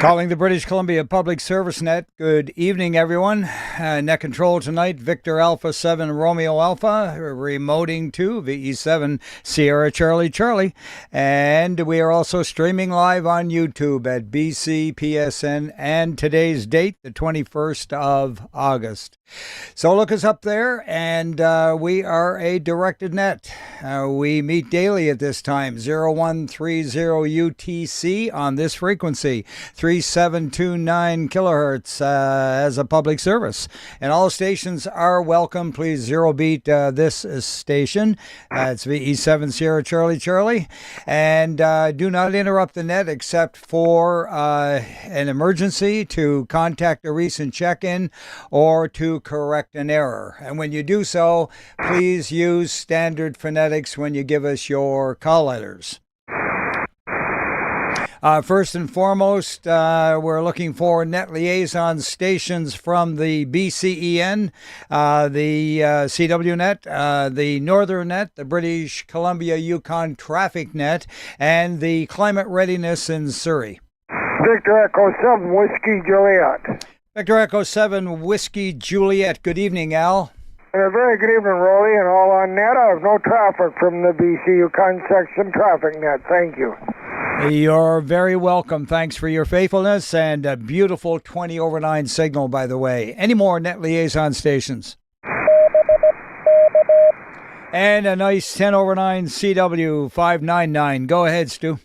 Calling the British Columbia Public Service Net. Good evening, everyone. Net control tonight, Victor Alpha 7 Romeo Alpha, remoting to VE7 Sierra Charlie Charlie. And we are also streaming live on YouTube at BCPSN, and today's date, the 21st of August. So look us up there, and we are a directed net. We meet daily at this time, 0130 UTC on this frequency, 3729 kilohertz as a public service. And all stations are welcome. Please zero beat this station. It's VE7 Sierra Charlie Charlie. And do not interrupt the net except for an emergency, to contact a recent check-in, or to correct an error. And when you do so, please use standard phonetics when you give us your call letters. First and foremost, we're looking for net liaison stations from the BCEN, the CW Net, the Northern Net, the British Columbia Yukon Traffic Net, and the Climate Readiness in Surrey. Victor Echo 7 Whiskey Juliet. Victor Echo 7 Whiskey Juliet. Good evening, Al. And a very good evening, Roly, and all on net. I have no traffic from the BC Yukon section traffic net. Thank you. You're very welcome. Thanks for your faithfulness, and a beautiful 20/9 signal, by the way. Any more net liaison stations? And a nice 10/9 CW 599. Go ahead, Stu.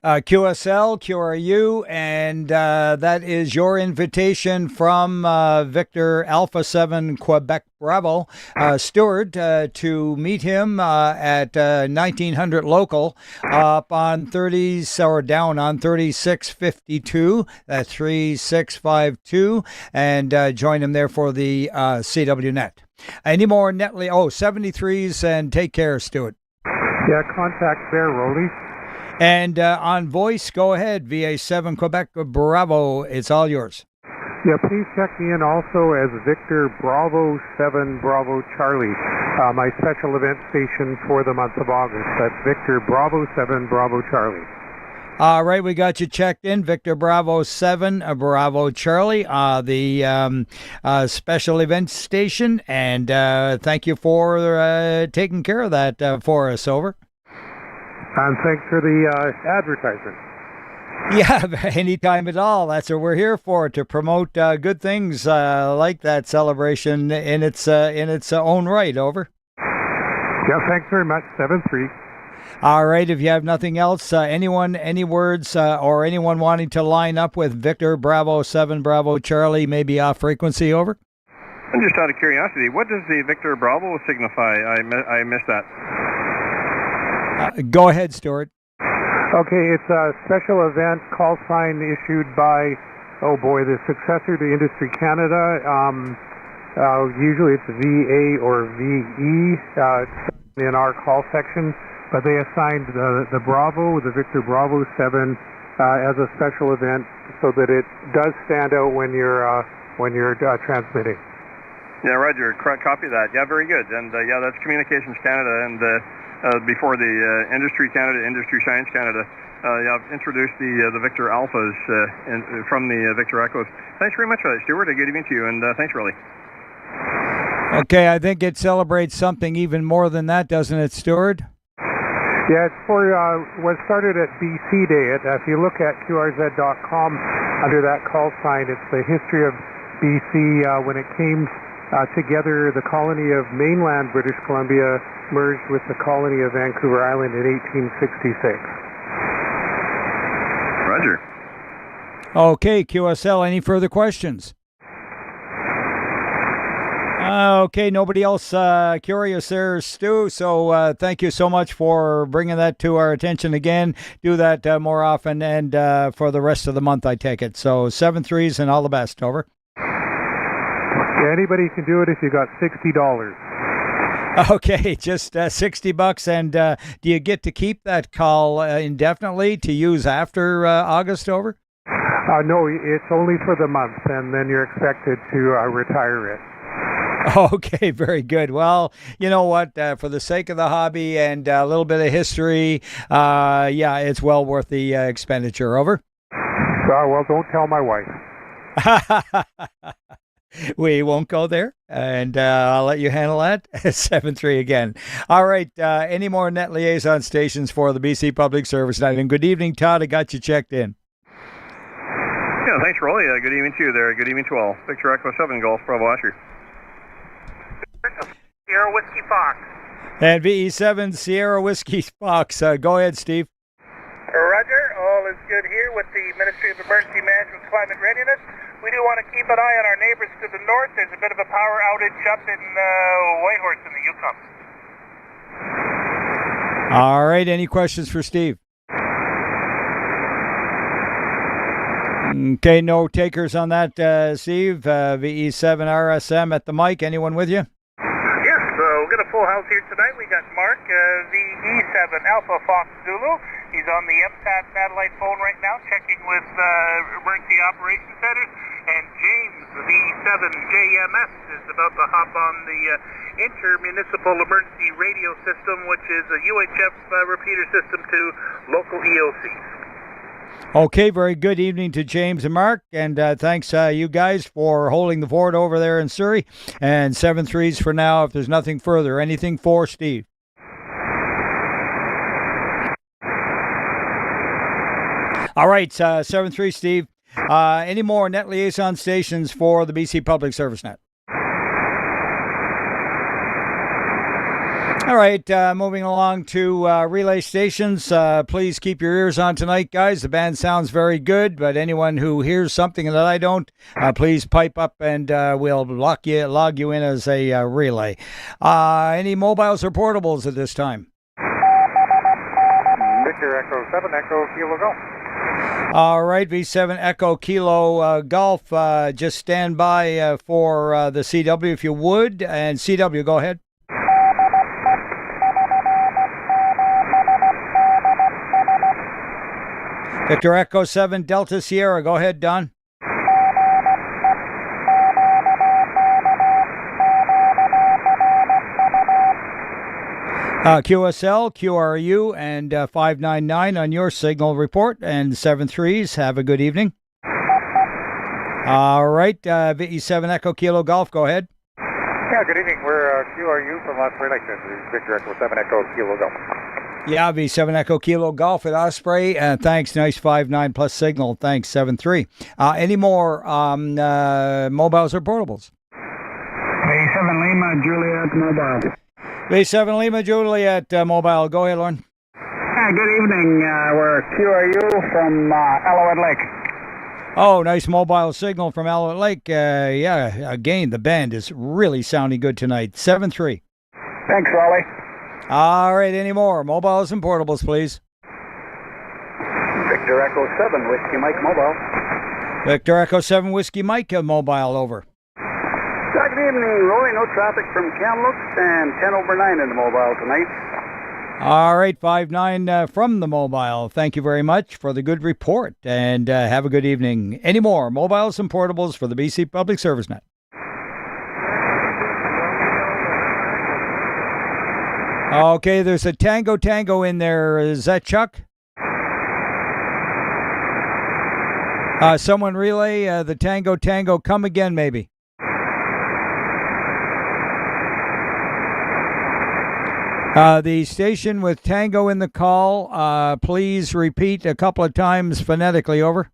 QSL, QRU, and that is your invitation from Victor Alpha 7 Quebec Bravo, Stewart, to meet him at 1900 local up on 30s, or down on 3652, 3652, and join him there for the CW net. Any more netly? 73s, and take care, Stewart. Yeah, contact there, Roly. And on voice, go ahead, VA7 Quebec Bravo. It's all yours. Yeah, please check me in also as Victor Bravo 7 Bravo Charlie, my special event station for the month of August. That's Victor Bravo 7 Bravo Charlie. All right, we got you checked in. Victor Bravo 7 Bravo Charlie, the special event station. And thank you for taking care of that for us. Over. And thanks for the advertisement. Yeah, anytime at all. That's what we're here for, to promote good things like that celebration in its own right. Over. Yeah, thanks very much. 7-3. All right. If you have nothing else, any words, or anyone wanting to line up with Victor Bravo 7 Bravo Charlie, maybe off frequency. Over. And just out of curiosity, what does the Victor Bravo signify? I missed that. Go ahead, Stuart. Okay, it's a special event call sign issued by, the successor to Industry Canada. Usually it's VA or VE in our call section, but they assigned the Bravo, the Victor Bravo 7, as a special event, so that it does stand out when you're transmitting. Yeah, Roger. Copy that. Yeah, very good. And that's Communications Canada, and before the Industry Canada, Industry Science Canada, I've introduced the Victor Alphas from the Victor Echoes. Thanks very much for that, Stuart. A good evening to you, and thanks, Roly. Okay, I think it celebrates something even more than that, doesn't it, Stuart? Yeah, it's for what started at BC Day. If you look at QRZ.com under that call sign, it's the history of BC when it came together. The colony of mainland British Columbia merged with the colony of Vancouver Island in 1866. Roger. Okay, QSL, any further questions? Okay, nobody else curious there, Stu. So thank you so much for bringing that to our attention again. Do that more often, and for the rest of the month, I take it. So 7-3s and all the best. Over. Yeah, anybody can do it if you got $60. Okay, just $60, and do you get to keep that call indefinitely to use after August? Over? No, it's only for the month, and then you're expected to retire it. Okay, very good. Well, you know what? For the sake of the hobby and a little bit of history, yeah, it's well worth the expenditure. Over. Well, don't tell my wife. We won't go there, and I'll let you handle that. 7-3 again. All right. Any more net liaison stations for the BC Public Service Night? And good evening, Todd. I got you checked in. Yeah, thanks, Roly. Good evening to you there. Good evening to all. Victor Echo 7 Golf, Bravo Osher. Sierra Whiskey Fox. And VE7 Sierra Whiskey Fox. Go ahead, Steve. Roger. All is good here with the Ministry of Emergency Management Climate Readiness. We do want to keep an eye on our neighbors to the north. There's a bit of a power outage up in Whitehorse in the Yukon. All right. Any questions for Steve? Okay, no takers on that, Steve. VE7 RSM at the mic. Anyone with you? Yes, we've got a full house here tonight. We got Mark, VE7 Alpha Fox Zulu. He's on the MSAT satellite phone right now, checking with Emergency Operations Centers. And James, VE7JMS, is about to hop on the Intermunicipal Emergency Radio System, which is a UHF repeater system to local EOCs. Okay, very good evening to James and Mark, and thanks you guys for holding the fort over there in Surrey. And 7-3s for now if there's nothing further. Anything for Steve? All right, 7-3, Steve. Any more net liaison stations for the BC Public Service Net? All right, moving along to relay stations. Please keep your ears on tonight, guys. The band sounds very good, but anyone who hears something that I don't, please pipe up and we'll log you in as a relay. Any mobiles or portables at this time? Victor Echo 7 Echo Kilo Golf. All right, V7 Echo Kilo Golf. Just stand by for the CW if you would. And CW, go ahead. Victor Echo 7 Delta Sierra. Go ahead, Don. QSL, QRU, and 599 on your signal report, and 7-3s. Have a good evening. All right, VE7 Echo Kilo Golf. Go ahead. Yeah, good evening. We're QRU from Las Vegas. This is Victor Echo 7 Echo Kilo Golf. Yeah, V7 Echo Kilo Golf at Osprey. Thanks. Nice 5-9 plus signal. Thanks, 7-3. Any more mobiles or portables? V7 Lima Juliet Mobile. V7 Lima Juliet Mobile. Go ahead, Lauren. Good evening. We're QRU from Alouette Lake. Oh, nice mobile signal from Alouette Lake. Yeah, again, the band is really sounding good tonight. 7-3. Thanks, Roly. All right, any more? Mobiles and portables, please. Victor Echo 7 Whiskey Mike Mobile. Victor Echo 7 Whiskey Mike Mobile, over. Good evening, Roly. No traffic from Kamloops and 10/9 in the mobile tonight. All right, 5-9 from the mobile. Thank you very much for the good report, and have a good evening. Any more mobiles and portables for the BC Public Service Net? Okay, there's a Tango in there. Is that Chuck? Someone relay the Tango. Come again, maybe. The station with Tango in the call, please repeat a couple of times phonetically, over.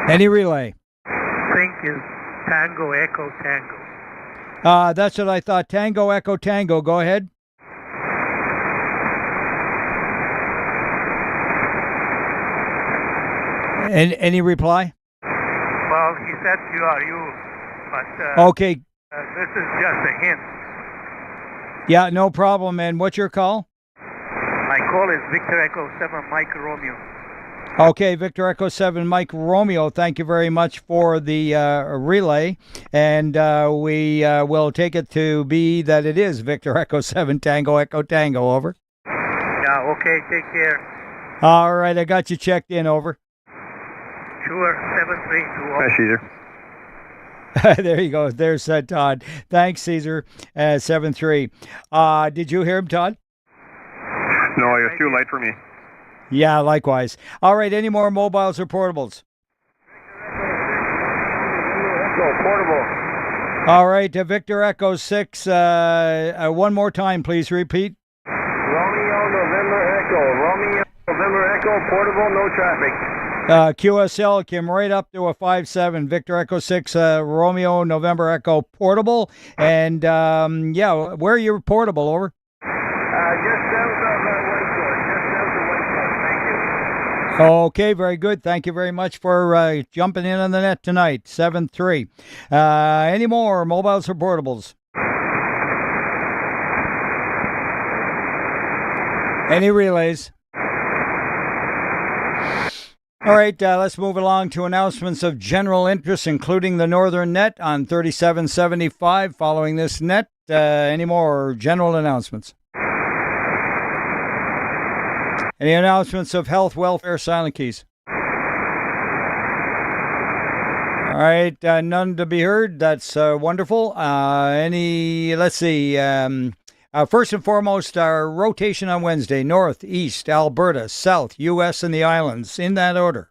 Any relay? Think is Tango Echo Tango. That's what I thought. Tango Echo Tango. Go ahead. Any reply? Well, he said QRU, but okay. This is just a hint. Yeah, no problem. And what's your call? My call is Victor Echo 7 Mike Romeo. Okay, Victor Echo 7, Mike Romeo, thank you very much for the relay. And we will take it to be that it is Victor Echo 7, Tango Echo Tango, over. Yeah, okay, take care. All right, I got you checked in, over. Sure, 732. Hi, Caesar. There you go. There's Todd. Thanks, Caesar. 7-3. Did you hear him, Todd? No, you're too late for me. Yeah, likewise. All right, any more mobiles or portables? Portable. All right, Victor Echo 6. One more time, please repeat. Romeo, November Echo, portable, no traffic. QSL came right up to a 5-7. Victor Echo 6, Romeo, November Echo, portable. And, yeah, where are you portable, over? Just south of Whiteford. Thank you. Okay, very good. Thank you very much for jumping in on the net tonight. 7-3. Any more mobiles or portables? Any relays? All right, let's move along to announcements of general interest, including the Northern Net on 3775. Following this net, any more general announcements? Any announcements of health, welfare, silent keys? All right, none to be heard. That's wonderful. Let's see. First and foremost, our rotation on Wednesday: North, East, Alberta, South, U.S., and the islands, in that order.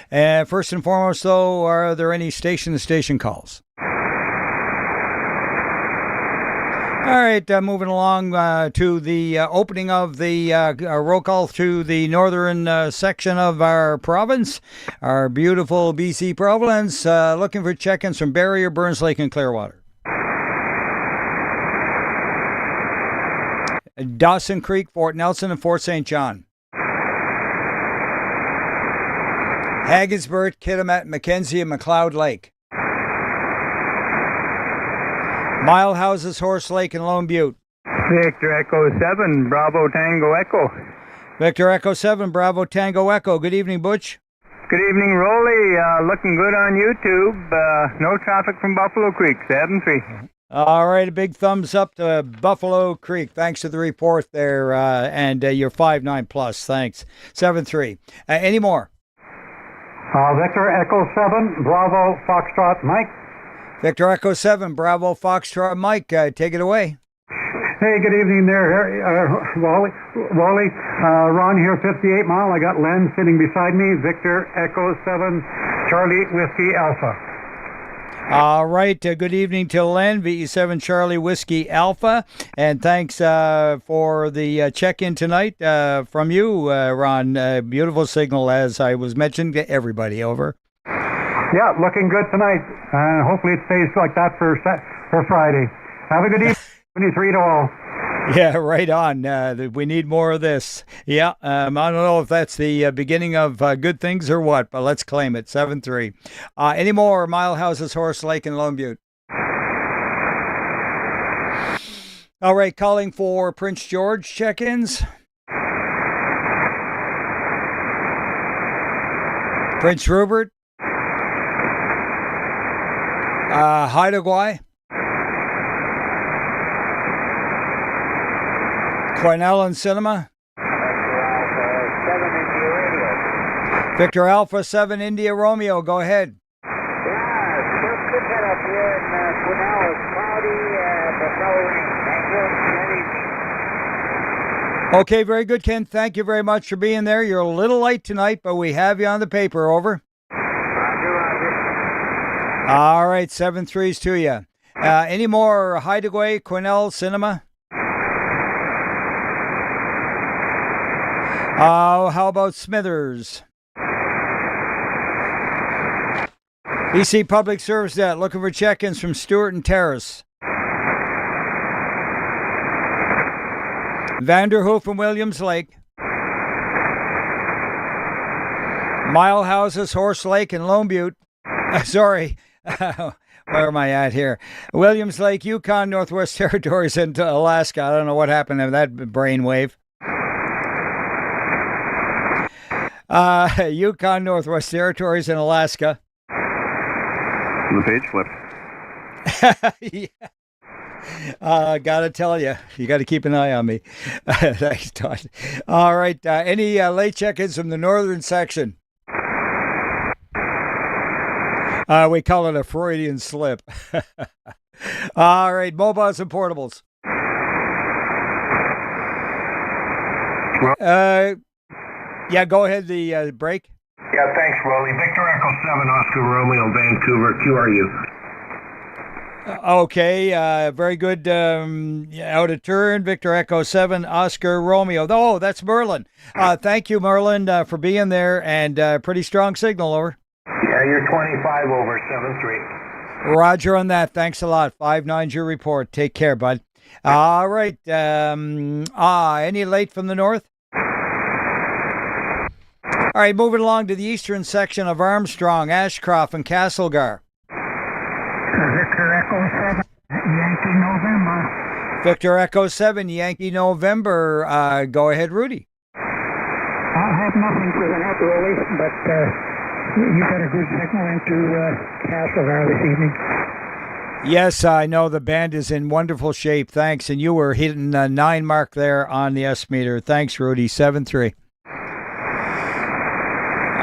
First and foremost, though, are there any station-to-station calls? All right, moving along to the opening of the roll call to the northern section of our province, our beautiful BC province, looking for check-ins from Barrier, Burns Lake, and Clearwater. Dawson Creek, Fort Nelson, and Fort St. John. Haggensburg, Kitimat, Mackenzie, and McLeod Lake. Mile Houses, Horse Lake, and Lone Butte. Victor Echo 7, Bravo Tango Echo. Victor Echo 7, Bravo Tango Echo. Good evening, Butch. Good evening, Roly. Looking good on YouTube. No traffic from Buffalo Creek, 7-3. All right, a big thumbs up to Buffalo Creek. Thanks to the report there, and your 5-9 plus. Thanks. 7-3. Any more? Victor Echo 7, Bravo Foxtrot Mike. Victor Echo 7, Bravo Foxtrot Mike. Take it away. Hey, good evening there, Wally. Ron here, 58 Mile. I got Len sitting beside me. Victor Echo 7, Charlie Whiskey Alpha. All right, good evening to Len, VE7 Charlie Whiskey Alpha, and thanks for the check-in tonight from you, Ron. Beautiful signal, as I was mentioning to everybody, over. Yeah, looking good tonight. Hopefully it stays like that for Friday. Have a good evening. 23 to all. Yeah, right on. We need more of this. Yeah, I don't know if that's the beginning of good things or what, but let's claim it. 7-3. Any more Mile Houses, Horse Lake, and Lone Butte? All right, calling for Prince George check-ins. Prince Rupert. Haida Gwaii. Cornell and Cinema. Victor Alpha 7 India Romeo, go ahead. Yeah, first good head up here in Cornell. It's cloudy, but no rain. Thank you. Good evening. Okay, very good, Ken. Thank you very much for being there. You're a little late tonight, but we have you on the paper, over. Roger. All right, 7-3s to you. Any more Haida Gwaii, Cornell, Cinema? How about Smithers? BC Public Service Net, looking for check-ins from Stewart and Terrace. Vanderhoof and Williams Lake. Mile Houses, Horse Lake, and Lone Butte. Sorry. Where am I at here? Williams Lake, Yukon, Northwest Territories, and Alaska. I don't know what happened to that brainwave. Yukon, Northwest Territories, and Alaska. The page flipped. Yeah. Gotta tell you, you got to keep an eye on me. Thanks, Todd. All right. Any late check-ins from the northern section? We call it a Freudian slip. All right, mobiles and portables. Yeah, go ahead. The break. Yeah, thanks, Roly. Victor Echo 7, Oscar Romeo, Vancouver. QRU. Okay, very good. Out of turn, Victor Echo 7, Oscar Romeo. Oh, that's Merlin. Thank you, Merlin, for being there, and pretty strong signal, over. Yeah, you're 25 over, 7-3. Roger on that. Thanks a lot. 5-9's your report. Take care, bud. All right. Any late from the north? All right, moving along to the eastern section of Armstrong, Ashcroft, and Castlegar. Victor Echo 7, Yankee November. Victor Echo 7, Yankee November. Go ahead, Rudy. I have nothing for the net, Roly, but you got a good signal into Castlegar this evening. Yes, I know the band is in wonderful shape. Thanks. And you were hitting the 9 mark there on the S meter. Thanks, Rudy. 7-3.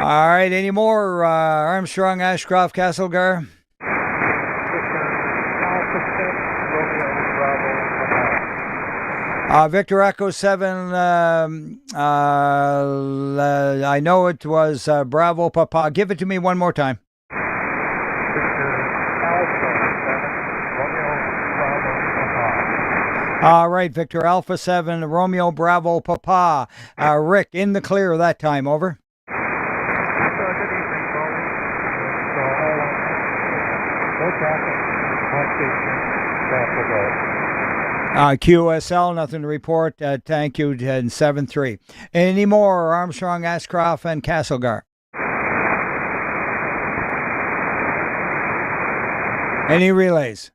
All right. Any more? Armstrong, Ashcroft, Castlegar? Victor Echo 7, I know it was Bravo Papa. Give it to me one more time. All right, Victor Alpha 7, Romeo Bravo Papa. Rick, in the clear that time, over. QSL, nothing to report. Thank you, 7-3. Any more? Armstrong, Ashcroft, and Castlegar. Any relays?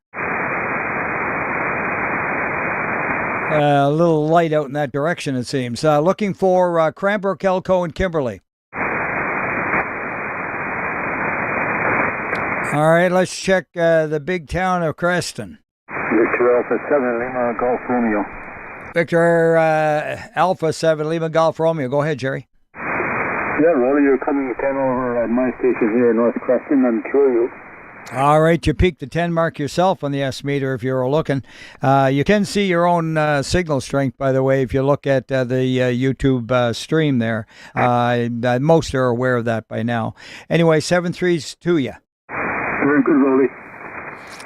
A little light out in that direction, it seems. Looking for Cranbrook, Elko, and Kimberley. All right, let's check the big town of Creston. Victor Alpha 7, Lima Golf Romeo. Victor Alpha 7, Lima Golf Romeo. Go ahead, Jerry. Yeah, Roly, you're coming 10 over at my station here in North Creston. I'm QRU. All right, you peaked the 10 mark yourself on the S meter if you're looking. You can see your own signal strength, by the way, if you look at the YouTube stream there. Most are aware of that by now. Anyway, 7-3's to you. Very good, Roly.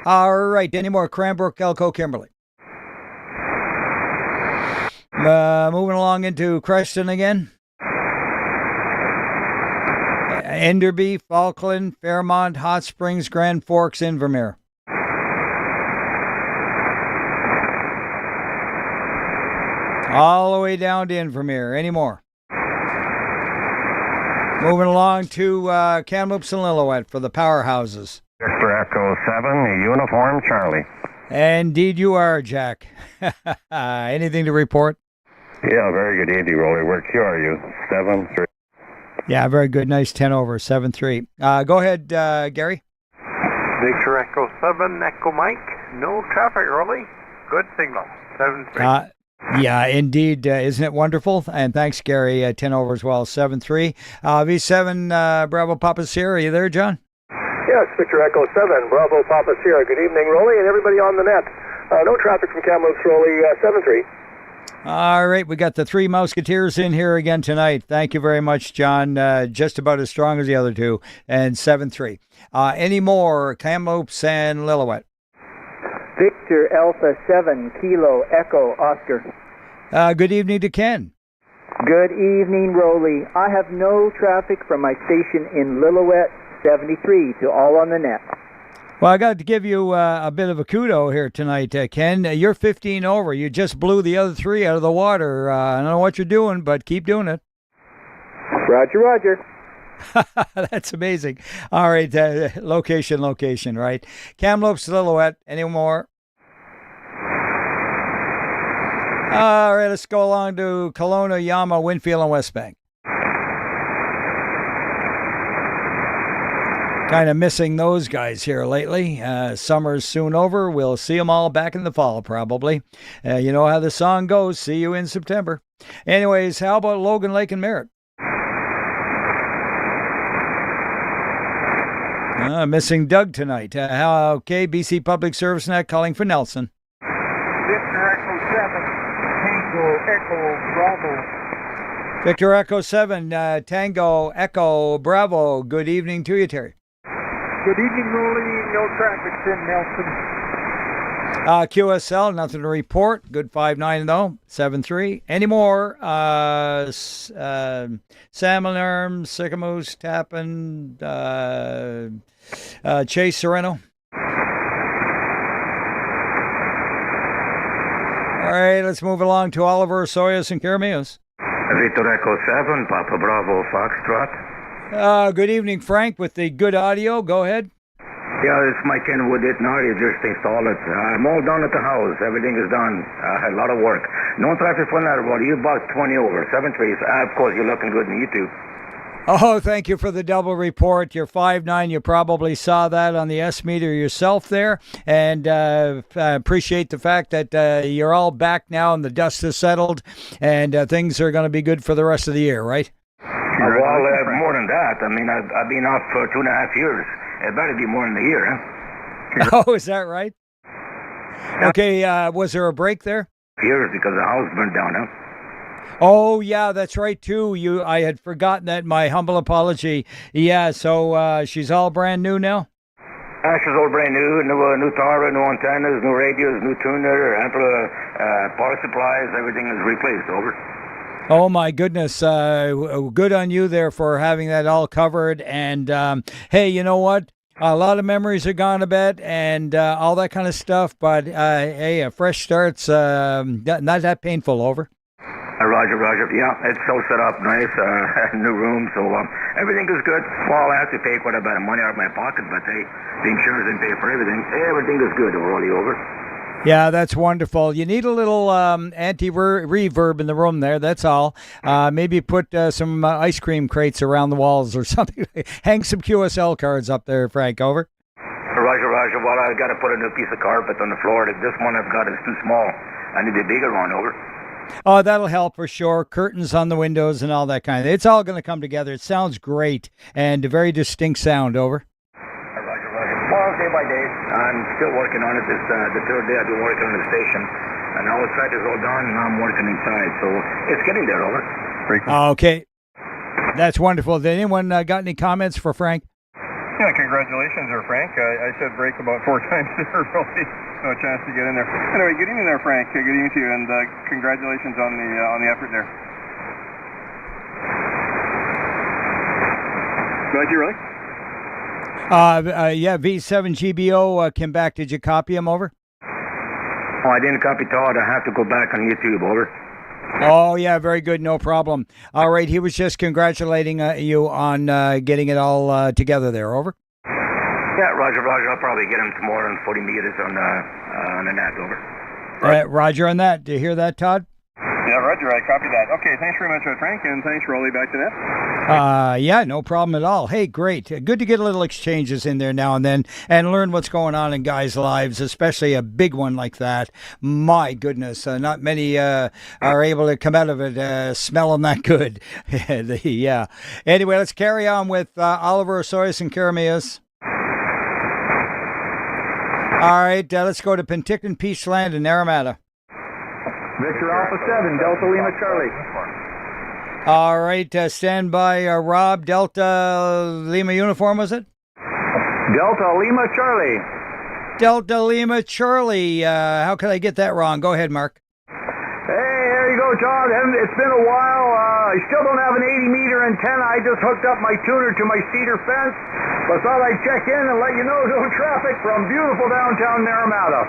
All right, any more? Cranbrook, Elko, Kimberley. Moving along into Creston again. Enderby, Falkland, Fairmont, Hot Springs, Grand Forks, Invermere. All the way down to Invermere. Any more? Moving along to Kamloops and Lillooet for the powerhouses. Victor Echo 7, Uniform Charlie. Indeed you are, Jack. Anything to report? Yeah, very good evening, Roly. Where QRU? 7-3. Yeah, very good. Nice 10 over, 7-3. Go ahead, Gary. Victor Echo 7, Echo Mike. No traffic, Roly. Good signal, 7-3. Yeah, indeed. Isn't it wonderful? And thanks, Gary. 10 over as well, 7-3. V7, Bravo Papa Sierra. Are you there, John? Yes, Victor Echo 7, Bravo Papa Sierra. Good evening, Roly, and everybody on the net. No traffic from Kamloops, Roly, 7-3. All right, we got the 3 Musketeers in here again tonight. Thank you very much, John. Just about as strong as the other two, and 7-3. Any more? Kamloops and Lillooet. Victor Alpha 7, Kilo Echo Oscar. Good evening to Ken. Good evening, Roly. I have no traffic from my station in Lillooet, 73 to all on the net. Well, I got to give you a bit of a kudo here tonight, Ken. You're 15 over. You just blew the other 3 out of the water. I don't know what you're doing, but keep doing it. Roger, roger. That's amazing. All right, location, right? Kamloops, Lillooet. Any more? All right, let's go along to Kelowna, Yama, Winfield, and West Bank. Kind of missing those guys here lately. Summer's soon over. We'll see them all back in the fall, probably. You know how the song goes. See you in September. Anyways, how about Logan Lake and Merritt? Missing Doug tonight. Okay, BC Public Service Net calling for Nelson. Victor Echo 7, Tango Echo Bravo. Victor Echo 7, Tango Echo Bravo. Good evening to you, Terry. Good evening, Roly. No traffic in Nelson. QSL, nothing to report. Good 5-9 though. 7-3. Any more? Salmon Arms, Sycamoose, Tappan, Chase Sereno. All right, let's move along to Oliver Soyas and Caramios. Victor Echo 7, Papa Bravo Foxtrot. Good evening, Frank, with the good audio. Go ahead. Yeah, it's my Kenwood it now. You just installed it. I'm all done at the house. Everything is done. A lot of work. No traffic for that road. You about 20 over. 7-3. Of course, you're looking good on YouTube. Oh, thank you for the double report. You're 5-9. You probably saw that on the S meter yourself there. And appreciate the fact that you're all back now and the dust has settled and things are going to be good for the rest of the year, right? Well, more than that. I mean, I've been off for 2.5 years. It better be more than a year, huh? Oh, is that right? Okay, was there a break there? Years because the house burned down, huh? Oh, yeah, that's right, too. I had forgotten that. My humble apology. Yeah, so she's all brand new now? She's all brand new. New tower, new antennas, new radios, new tuner, ample power supplies. Everything is replaced, over. Oh, my goodness. Good on you there for having that all covered. And, hey, you know what? A lot of memories are gone a bit and all that kind of stuff. But, hey, a fresh start's not that painful, over. Roger. Yeah, it's so set up nice. New room, so everything is good. Well, I have to pay quite a bit of money out of my pocket, but the insurance didn't pay for everything. Everything is good, Roly, over. Yeah, that's wonderful. You need a little anti-reverb in the room there, that's all. Maybe put some ice cream crates around the walls or something. Hang some QSL cards up there, Frank, over. Roger. Well, I got to put a new piece of carpet on the floor. This one I've got is too small. I need a bigger one, over. Oh, that'll help for sure. Curtains on the windows and all that kind of thing. It's all going to come together. It sounds great and a very distinct sound, over. Roger. Well, day by day. I'm still working on it. This the third day I've been working on the station. And now outside is all done, and I'm working inside. So it's getting there, over. Okay. That's wonderful. Did anyone got any comments for Frank? Yeah, congratulations there, Frank. I said break about 4 times there, really. No chance to get in there. Anyway, good evening there, Frank. Good evening to you, and congratulations on the effort there. Go ahead, you, really? Yeah, V7GBO came back. Did you copy him, over? Oh, I didn't copy Todd. I have to go back on YouTube, over. Oh, yeah, very good. No problem. All right, he was just congratulating you on getting it all together there, over. Yeah, Roger. I'll probably get him tomorrow and 40 meters on the net, over. Roger on that. Do you hear that, Todd? Yeah, Roger. I copy that. Okay, thanks very much, Frank, and thanks, Roly. Back to net. Yeah, no problem at all. Hey, great. Good to get a little exchanges in there now and then and learn what's going on in guys' lives, especially a big one like that. My goodness, not many are able to come out of it smelling that good. Yeah. Anyway, let's carry on with Oliver Soyas and Caramias. All right, let's go to Penticton, Peachland, and Naramata. Victor Alpha 7, Delta Lima Charlie. All right, stand by, Rob. Delta Lima uniform, was it? Delta Lima Charlie. Delta Lima Charlie. How could I get that wrong? Go ahead, Mark. Hey, there you go, Todd. It's been a while. I still don't have an 80-meter antenna. I just hooked up my tuner to my cedar fence. But thought I'd check in and let you know no traffic from beautiful downtown Naramata.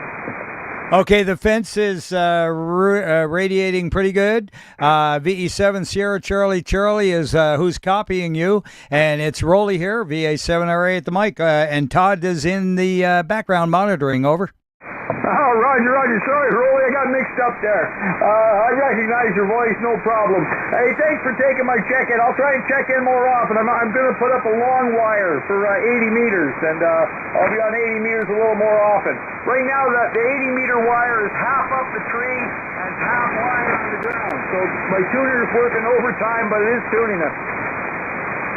Okay, the fence is radiating pretty good. VE7 Sierra Charlie is who's copying you, and it's Roly here, VA7RA at the mic, and Todd is in the background monitoring, over. Oh, Roger. Sorry, Roly, I got got mixed up there. I recognize your voice, no problem. Hey, thanks for taking my check-in. I'll try and check in more often. I'm going to put up a long wire for 80 meters, and I'll be on 80 meters a little more often. Right now, the 80-meter wire is half up the tree and half lying on the ground. So my tuner is working overtime, but it is tuning us.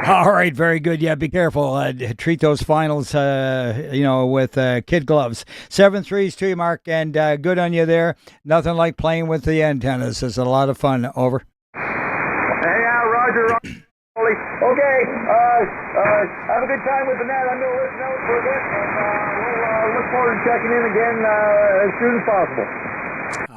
All right, very good. Yeah, be careful. Treat those finals, with kid gloves. 7-3s to you, Mark, and good on you there. Nothing like playing with the antennas. It's a lot of fun. Over. Hey, Roger. Okay, have a good time with the net. I'm going to listen out for a bit, and we'll look forward to checking in again as soon as possible.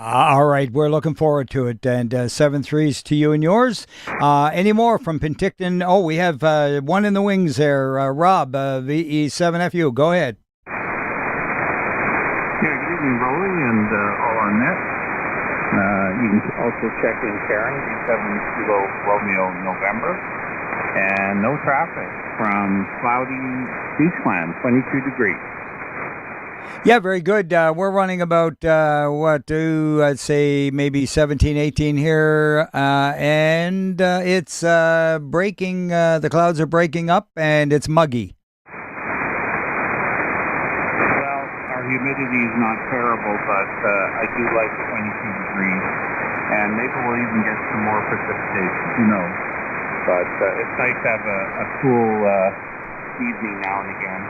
All right, we're looking forward to it. And 7-3s to you and yours. Any more from Penticton? Oh, we have one in the wings there. Rob, VE7FU. Go ahead. Yeah, good evening, Roly, and all on net. You can also check in Karen, V7 Kilo Romeo November. And no traffic from cloudy Beachland, 22 degrees. Yeah, very good. We're running about, I'd say maybe 17, 18 here. And it's breaking, the clouds are breaking up and it's muggy. Well, our humidity is not terrible, but I do like 22 degrees. And maybe we'll even get some more precipitation. Who knows? But it's nice to have a cool evening now and again.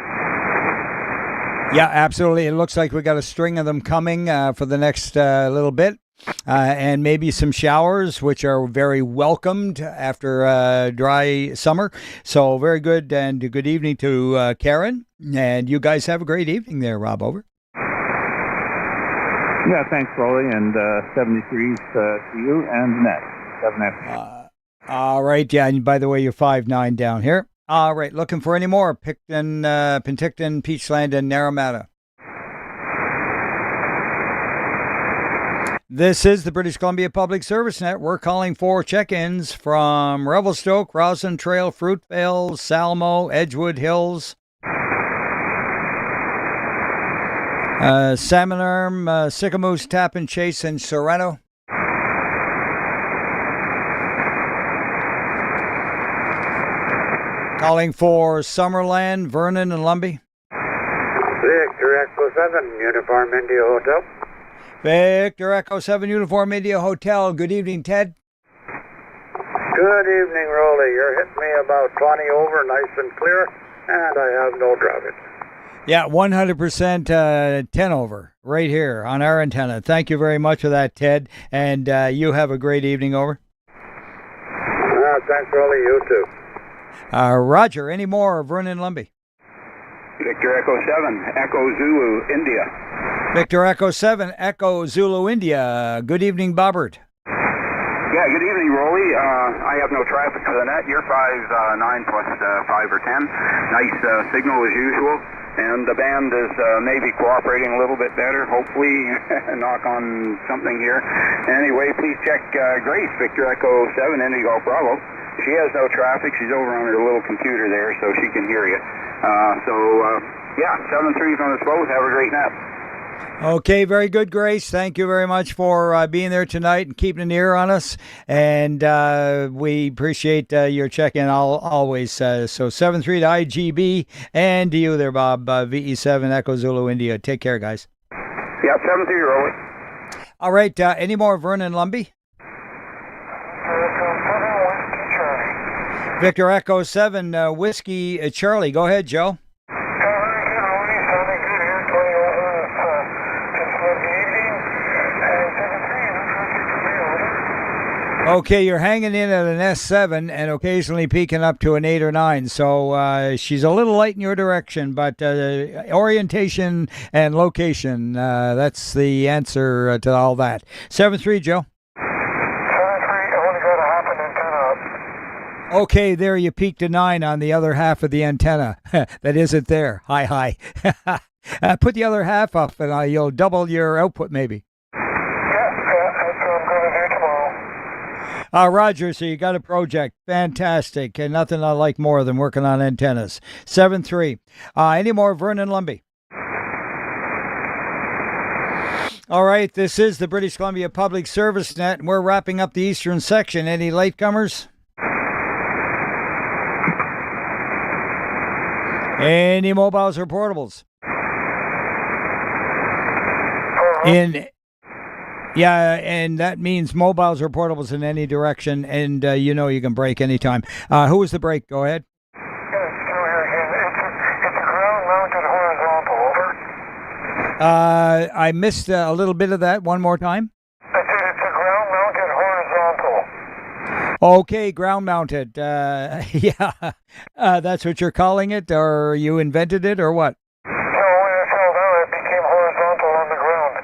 Yeah, absolutely. It looks like we got a string of them coming for the next little bit. And maybe some showers, which are very welcomed after a dry summer. So very good, and good evening to Karen. And you guys have a great evening there, Rob. Over. Yeah, thanks, Roly, and 73s to you and net. 7F. All right, yeah, and by the way, you're 5'9" down here. All right, looking for any more? Penticton, Peachland, and Naramata. This is the British Columbia Public Service Net. We're calling for check-ins from Revelstoke, Roslyn Trail, Fruitvale, Salmo, Edgewood Hills, Salmon Arm, Sycamoose, Tappan Chase, and Sorrento. Calling for Summerland, Vernon, and Lumbee. Victor Echo 7, Uniform India Hotel. Victor Echo 7, Uniform India Hotel. Good evening, Ted. Good evening, Roly. You're hitting me about 20 over, nice and clear, and I have no traffic. Yeah, 100% 10 over right here on our antenna. Thank you very much for that, Ted. And you have a great evening. Over. Thanks, Roly. You too. Roger, any more? Vernon Lumbee. Victor Echo 7, Echo Zulu, India. Victor Echo 7, Echo Zulu, India. Good evening, Bobbert. Yeah, good evening, Roly. I have no traffic to the net. You're 5'9" plus 5 or 10. Nice signal as usual. And the band is maybe cooperating a little bit better, hopefully. Knock on something here. Anyway, please check Grace, Victor Echo 7, Indigo Bravo. She has no traffic. She's over on her little computer there, so she can hear you. 7-3s on us both. Have a great night. Okay, very good, Grace. Thank you very much for being there tonight and keeping an ear on us. And we appreciate your check-in always. So 7-3 to IGB and to you there, Bob. VE7 Echo Zulu India. Take care, guys. Yeah, 7-3, Roly. All right, any more Vernon Lumbee? Victor Echo 7, Whiskey Charlie. Go ahead, Joe. Okay, you're hanging in at an S7 and occasionally peaking up to an 8 or 9. So she's a little light in your direction, but orientation and location, that's the answer to all that. 7-3, Joe. 7-3, I only got a half an antenna up. Okay, there you peaked to 9 on the other half of the antenna. That isn't there. Hi. Put the other half up and you'll double your output maybe. Yeah, that's what I'm going to do tomorrow. Roger, so you got a project. Fantastic. And nothing I like more than working on antennas. 7-3. Any more Vernon Lumbee? All right, this is the British Columbia Public Service Net, and we're wrapping up the eastern section. Any latecomers? Any mobiles or portables? And that means mobiles or portables in any direction, and you know you can break anytime. Who was the break? Go ahead. It's a ground-mounted horizontal, over. I missed a little bit of that. One more time. It's a ground-mounted horizontal. Okay, ground-mounted. Yeah, that's what you're calling it, or you invented it, or what? No, when it fell down, it became horizontal on the ground.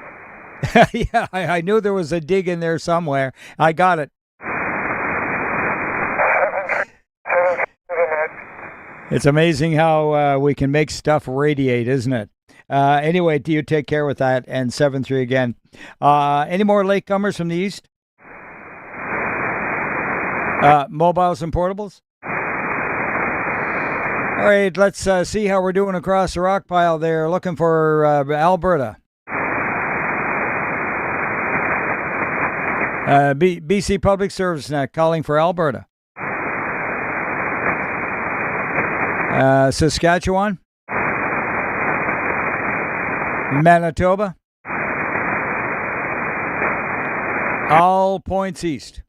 Yeah, I knew there was a dig in there somewhere. I got it. It's amazing how we can make stuff radiate, isn't it? Anyway, do you take care with that? And 7-3 again. Any more latecomers from the east? Mobiles and portables? All right, let's see how we're doing across the rock pile there. Looking for Alberta. BC Public Service Net calling for Alberta. Saskatchewan. Manitoba. All points east.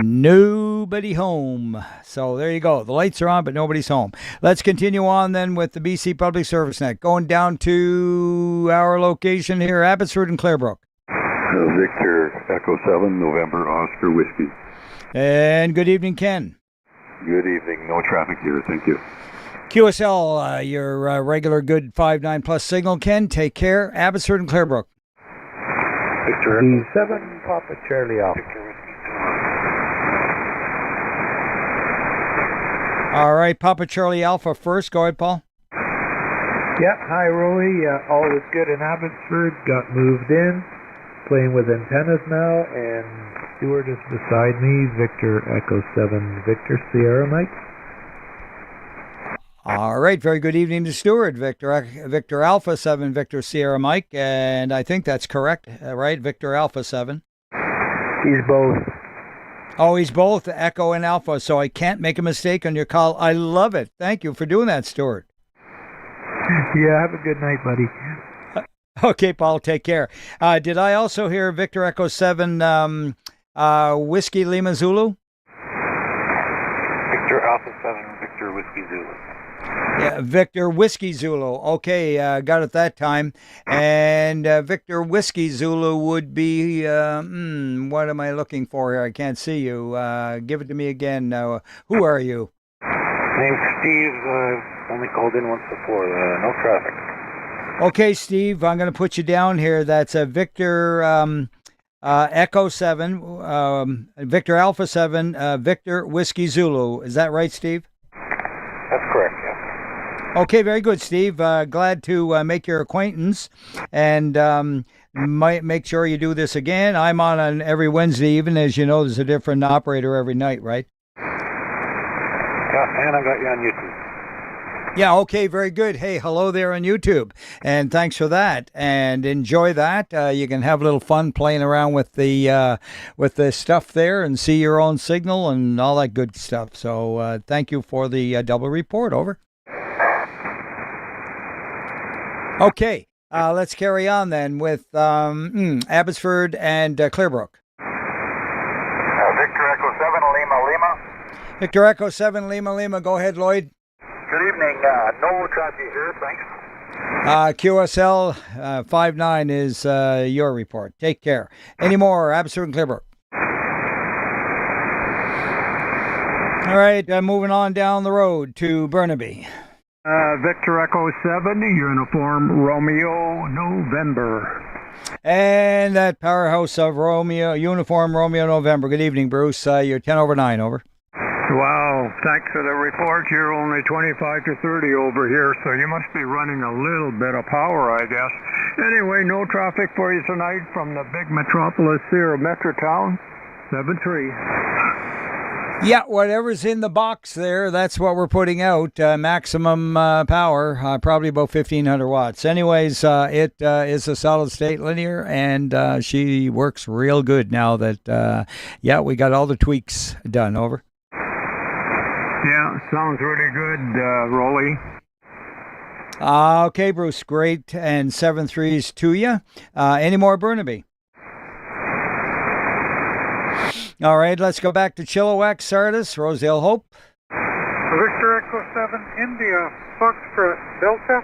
Nobody home. So there you go. The lights are on, but nobody's home. Let's continue on then with the BC Public Service Net. Going down to our location here, Abbotsford and Clarebrook. Victor Echo 7, November Oscar Whiskey. And good evening, Ken. Good evening. No traffic here. Thank you. QSL, your regular good 5-9 plus signal. Ken, take care. Abbotsford and Clarebrook. Victor Echo 7, Papa Charlie Alpha. All right, Papa Charlie Alpha first. Go ahead, Paul. Yeah, hi, Roly. All is good in Abbotsford. Got moved in. Playing with antennas now, and Stuart is beside me. Victor Echo 7, Victor Sierra Mike. All right, very good evening to Stuart. Victor Alpha 7, Victor Sierra Mike, and I think that's correct, right? Victor Alpha 7. He's both. Oh, he's both Echo and Alpha, so I can't make a mistake on your call. I love it. Thank you for doing that, Stuart. Yeah, have a good night, buddy. Okay, Paul, take care. Did I also hear Victor Echo 7, Whiskey Lima Zulu? Victor Alpha 7, Victor Whiskey Zulu. Yeah, Victor Whiskey Zulu. Okay, got it that time. And Victor Whiskey Zulu would be, what am I looking for here? I can't see you. Give it to me again. Who are you? Name's Steve. Only called in once before. No traffic. Okay, Steve, I'm going to put you down here. That's a Victor Echo 7, Victor Alpha 7, Victor Whiskey Zulu. Is that right, Steve? That's correct, yes. Okay, very good, Steve. Glad to make your acquaintance, and might make sure you do this again. I'm on every Wednesday evening. As you know, there's a different operator every night, right? Yeah, and I got you on YouTube. Yeah, okay, very good. Hey, hello there on YouTube, and thanks for that, and enjoy that. You can have a little fun playing around with the stuff there and see your own signal and all that good stuff. So thank you for the double report. Over. Okay, let's carry on then with Abbotsford and Clarebrook. Victor Echo 7, Lima, Lima. Victor Echo 7, Lima, Lima. Go ahead, Lloyd. Good evening. No traffic here, thanks. QSL 5-9 is your report. Take care. Any more, Abbotsford and Clarebrook? All right, moving on down the road to Burnaby. Victor Echo 7, Uniform Romeo November. And that powerhouse of Romeo, Uniform Romeo November. Good evening, Bruce. You're 10 over 9, over. Wow, thanks for the report. You're only 25 to 30 over here, so you must be running a little bit of power, I guess. Anyway, no traffic for you tonight from the big metropolis here of Metrotown, 7-3. Yeah, whatever's in the box there, that's what we're putting out. Maximum power, probably about 1,500 watts. Anyways, it is a solid state linear, and she works real good now that, we got all the tweaks done. Over. Yeah, sounds really good, Roly. Okay, Bruce, great. And 7-3s to you. Any more Burnaby? All right, let's go back to Chilliwack, Sardis, Rosedale Hope. Victor Echo 7, India, Foxtrot, Delta.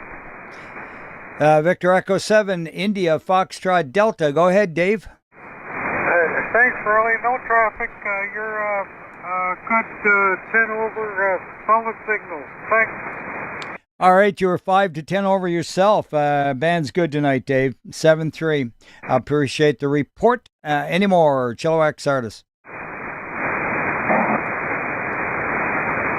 Victor Echo 7, India, Foxtrot, Delta. Go ahead, Dave. Thanks, Roly. No traffic. You're good 10 over, solid signal. Thanks. All right, you were 5 to 10 over yourself. Band's good tonight, Dave. 7-3. Appreciate the report. Any more, Chilliwack, Sardis?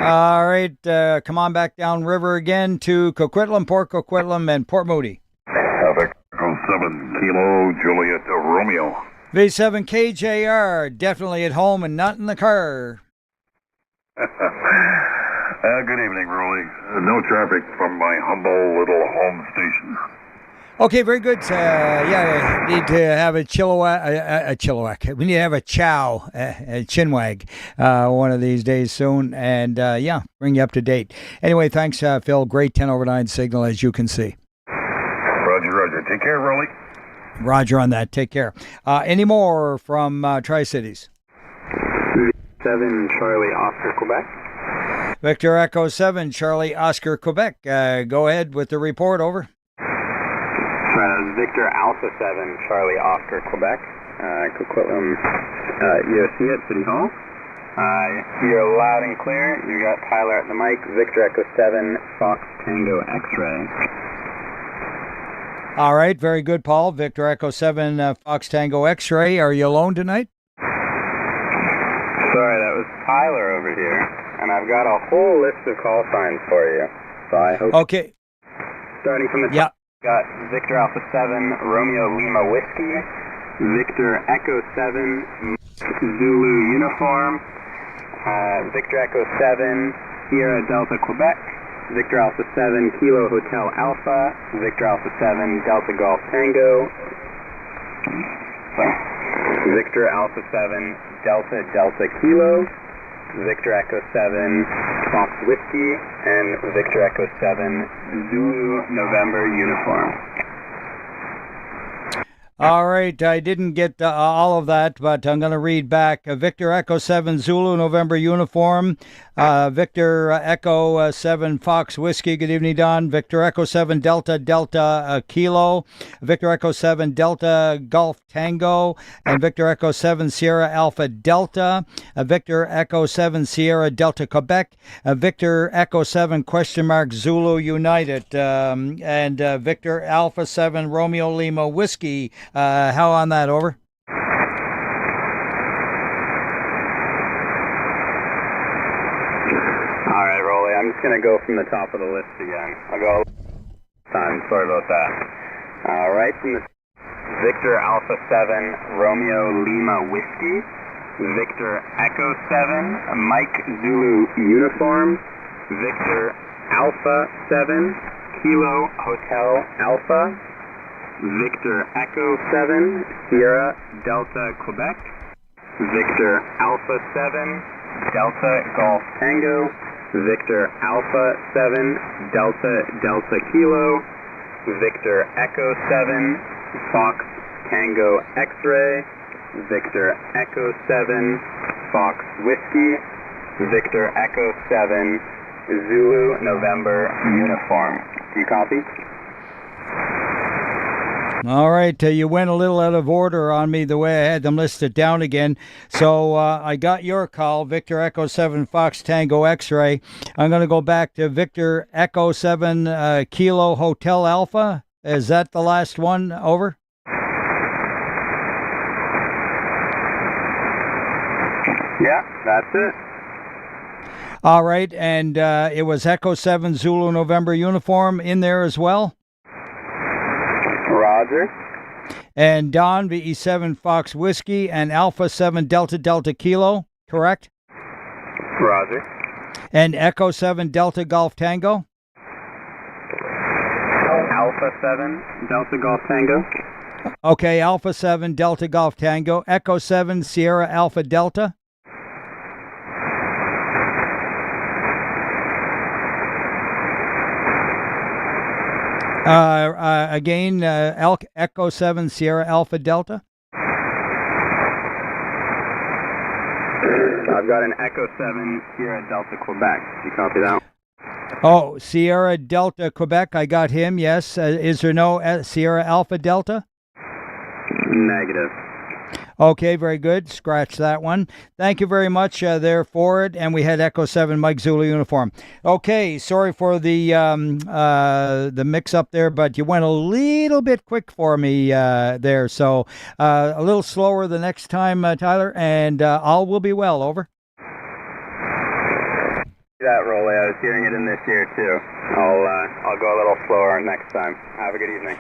All right, come on back down river again to Coquitlam, Port Coquitlam, and Port Moody. Victor 7 Kilo Juliet Romeo. V7 KJR, definitely at home and not in the car. Good evening, Roly. No traffic from my humble little home station. Okay, very good. Need to have a Chilliwack. We need to have a chow, a chinwag, one of these days soon. And bring you up to date. Anyway, thanks, Phil. Great 10 over 9 signal, as you can see. Roger. Take care, Roly. Roger on that. Take care. Any more from Tri-Cities? 7 Charlie Oscar, Quebec. Victor Echo 7, Charlie Oscar, Quebec. Go ahead with the report. Over. Victor Alpha 7 Charlie Oscar, Quebec. Coquitlam EOC at City Hall. You're loud and clear. You got Tyler at the mic. Victor Echo 7 Fox Tango X-Ray. All right, very good, Paul. Victor Echo 7 Fox Tango X-Ray. Are you alone tonight? Sorry, that was Tyler over here, and I've got a whole list of call signs for you. So I hope. Okay. Starting from the top, got Victor Alpha 7 Romeo Lima Whiskey, Victor Echo 7 Zulu Uniform, Victor Echo 7 Sierra Delta Quebec, Victor Alpha 7 Kilo Hotel Alpha, Victor Alpha 7 Delta Golf Tango, Victor Alpha 7 Delta Kilo, Victor Echo 7 Fox Whiskey, and Victor Echo 7 Zulu November Uniform. All right, I didn't get all of that, but I'm going to read back. Victor Echo 7 Zulu November Uniform, Victor Echo 7 Fox Whiskey, good evening, Don. Victor Echo 7 Delta Kilo, Victor Echo 7 Delta Golf Tango, and Victor Echo 7 Sierra Alpha Delta, Victor Echo 7 Sierra Delta Quebec, Victor Echo 7 Zulu United, and Victor Alpha 7 Romeo Lima Whiskey. How on that? Over. All right, Roly. I'm just going to go from the top of the list again. I'll go time. Sorry about that. All right, from the Victor Alpha 7 Romeo Lima Whiskey, Victor Echo 7 Mike Zulu Uniform, Victor Alpha 7 Kilo Hotel Alpha, Victor Echo 7 Sierra Delta Quebec, Victor Alpha 7 Delta Golf Tango, Victor Alpha 7 Delta Kilo, Victor Echo 7 Fox Tango X-Ray, Victor Echo 7 Fox Whiskey, Victor Echo 7 Zulu November Uniform. Do you copy? All right, you went a little out of order on me the way I had them listed down again. So I got your call, Victor Echo 7 Fox Tango X-Ray. I'm going to go back to Victor Echo 7 Kilo Hotel Alpha. Is that the last one? Over? Yeah, that's it. All right, and it was Echo 7 Zulu November Uniform in there as well? Roger. And Don, VE7 Fox Whiskey, and Alpha 7 Delta Kilo, correct? Roger. And Echo 7 Delta Golf Tango. Alpha 7 Delta Golf Tango. Okay, Alpha 7 Delta Golf Tango. Echo 7 Sierra Alpha Delta. Again, Echo 7 Sierra Alpha Delta. I've got an Echo 7 Sierra Delta Quebec. You copy that? Oh, Sierra Delta Quebec. I got him, yes. Is there no Sierra Alpha Delta? Negative. Okay, very good. Scratch that one. Thank you very much there for it. And we had Echo 7 Mike Zulu uniform. Okay, sorry for the mix-up there, but you went a little bit quick for me there. So a little slower the next time, Tyler, and all will be well. Over. That, Roly. I was hearing it in this ear, too. I'll go a little slower next time. Have a good evening.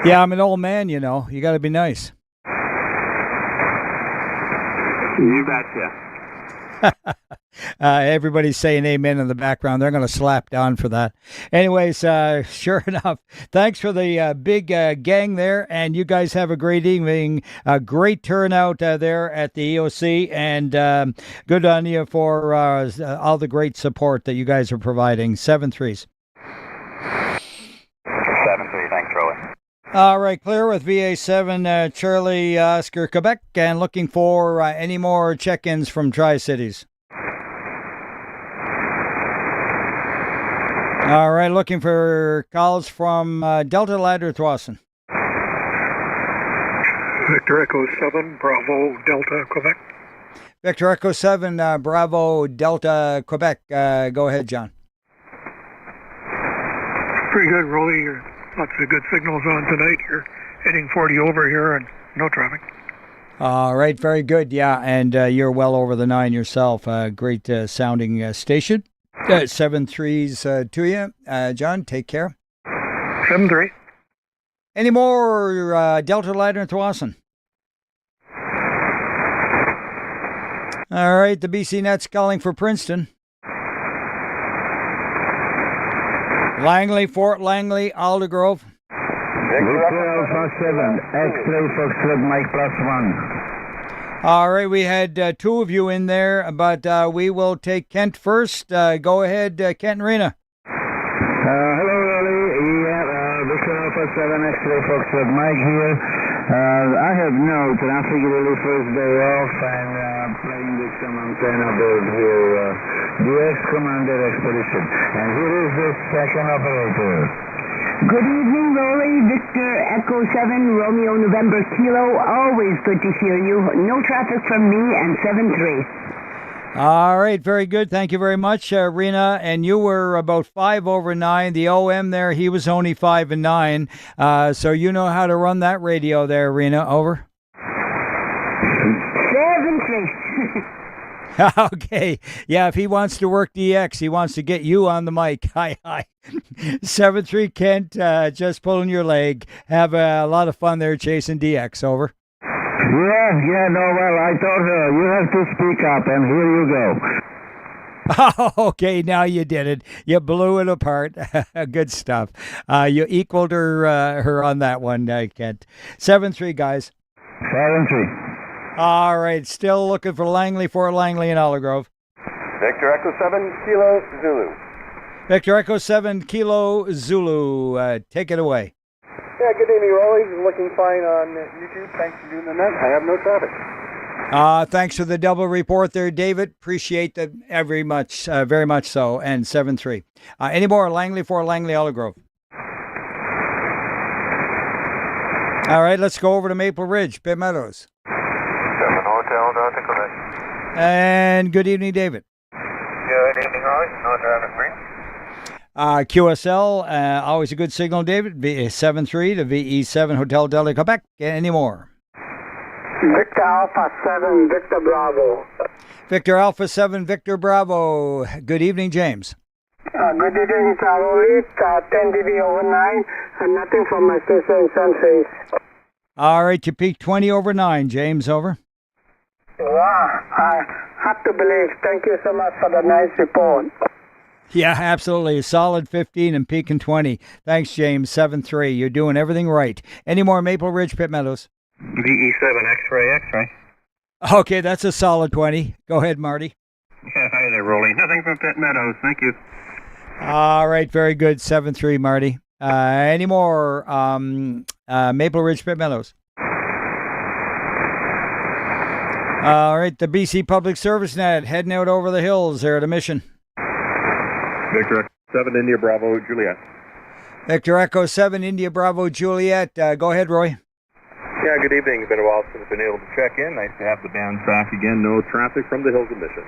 Yeah, I'm an old man, you know. You got to be nice. You betcha. Everybody's saying amen in the background. They're going to slap down for that. Anyways, sure enough, thanks for the big gang there. And you guys have a great evening. A great turnout there at the EOC. And good on you for all the great support that you guys are providing. 7-3s. 7-3. Thanks, Roly. All right, clear with VA7 Charlie Oscar Quebec, and looking for any more check-ins from Tri-Cities. All right, looking for calls from Delta Ladder Thwasson. Victor Echo 7, Bravo, Delta, Quebec. Victor Echo 7, Bravo, Delta, Quebec. Go ahead, John. Pretty good, Roly. Lots of good signals on tonight. You're heading 40 over here and no traffic. All right, very good. Yeah, and you're well over the 9 yourself. Great sounding station. 7-3s to you. John, take care. 7-3. Any more Delta Ladder and Thwasson? All right, the BC Net's calling for Princeton. Langley, Fort Langley, Aldergrove. Victor Alpha 7, X-ray Foxtrot Mike +1. All right, we had two of you in there, but we will take Kent first. Go ahead, Kent and Rena. Hello, Roly. Yeah, Victor Alpha 7, X-ray Foxtrot Mike here. I have no traffic really first day off and playing with some antenna bird here. The ex-commander expedition. And here is the second operator. Good evening, Roly. Victor Echo 7, Romeo November Kilo. Always good to hear you. No traffic from me and 7-3. All right, very good. Thank you very much, Rena. And you were about 5 over 9. The OM there, he was only 5 and 9. So you know how to run that radio there, Rena. Over. 7-3. Okay. Yeah, if he wants to work DX, he wants to get you on the mic. Hi. 7-3, Kent, just pulling your leg. Have a lot of fun there chasing DX. Over. Yeah, no, well, I thought you have to speak up, and here you go. Oh, okay, now you did it. You blew it apart. Good stuff. You equaled her on that one, Kent. 7-3, guys. 7-3. All right, still looking for Langley, Fort Langley, and Aldergrove. Victor Echo 7, Kilo Zulu. Victor Echo 7, Kilo Zulu. Take it away. Yeah, good evening, Roly. Looking fine on YouTube. Thanks for doing the net. I have no traffic. Thanks for the double report there, David. Appreciate that very much so. And 7-3. Any more Langley, Fort Langley, Aldergrove? All right, let's go over to Maple Ridge, Pitt Meadows. 7 Hotel, Delta, Quebec. And good evening, David. Good evening, Roly. No traffic for you. QSL, always a good signal, David. 7-3 to VE7 Hotel Delta, Quebec. Any more? Victor Alpha 7, Victor Bravo. Victor Alpha 7, Victor Bravo. Good evening, James. Good evening, Roly. 10 dB over 9, and nothing from my station in Sunface. All right, you peaked 20 over 9, James. Over. Wow, I have to believe. Thank you so much for the nice report. Yeah, absolutely. A solid 15 and peaking 20. Thanks, James. 7-3. You're doing everything right. Any more Maple Ridge Pit Meadows? VE7 X-ray. Okay, that's a solid 20. Go ahead, Marty. Yeah, hi there, Roly. Nothing from Pit Meadows. Thank you. All right, very good. 7-3, Marty. Any more Maple Ridge Pit Meadows? All right, the BC Public Service Net heading out over the hills. They're at a mission. Victor 7 India Bravo Juliet. Victor Echo 7 India Bravo Juliet. Go ahead, Roy. Yeah, good evening. It's been a while since I've been able to check in. Nice to have the band back again. No traffic from the Hills of Mission.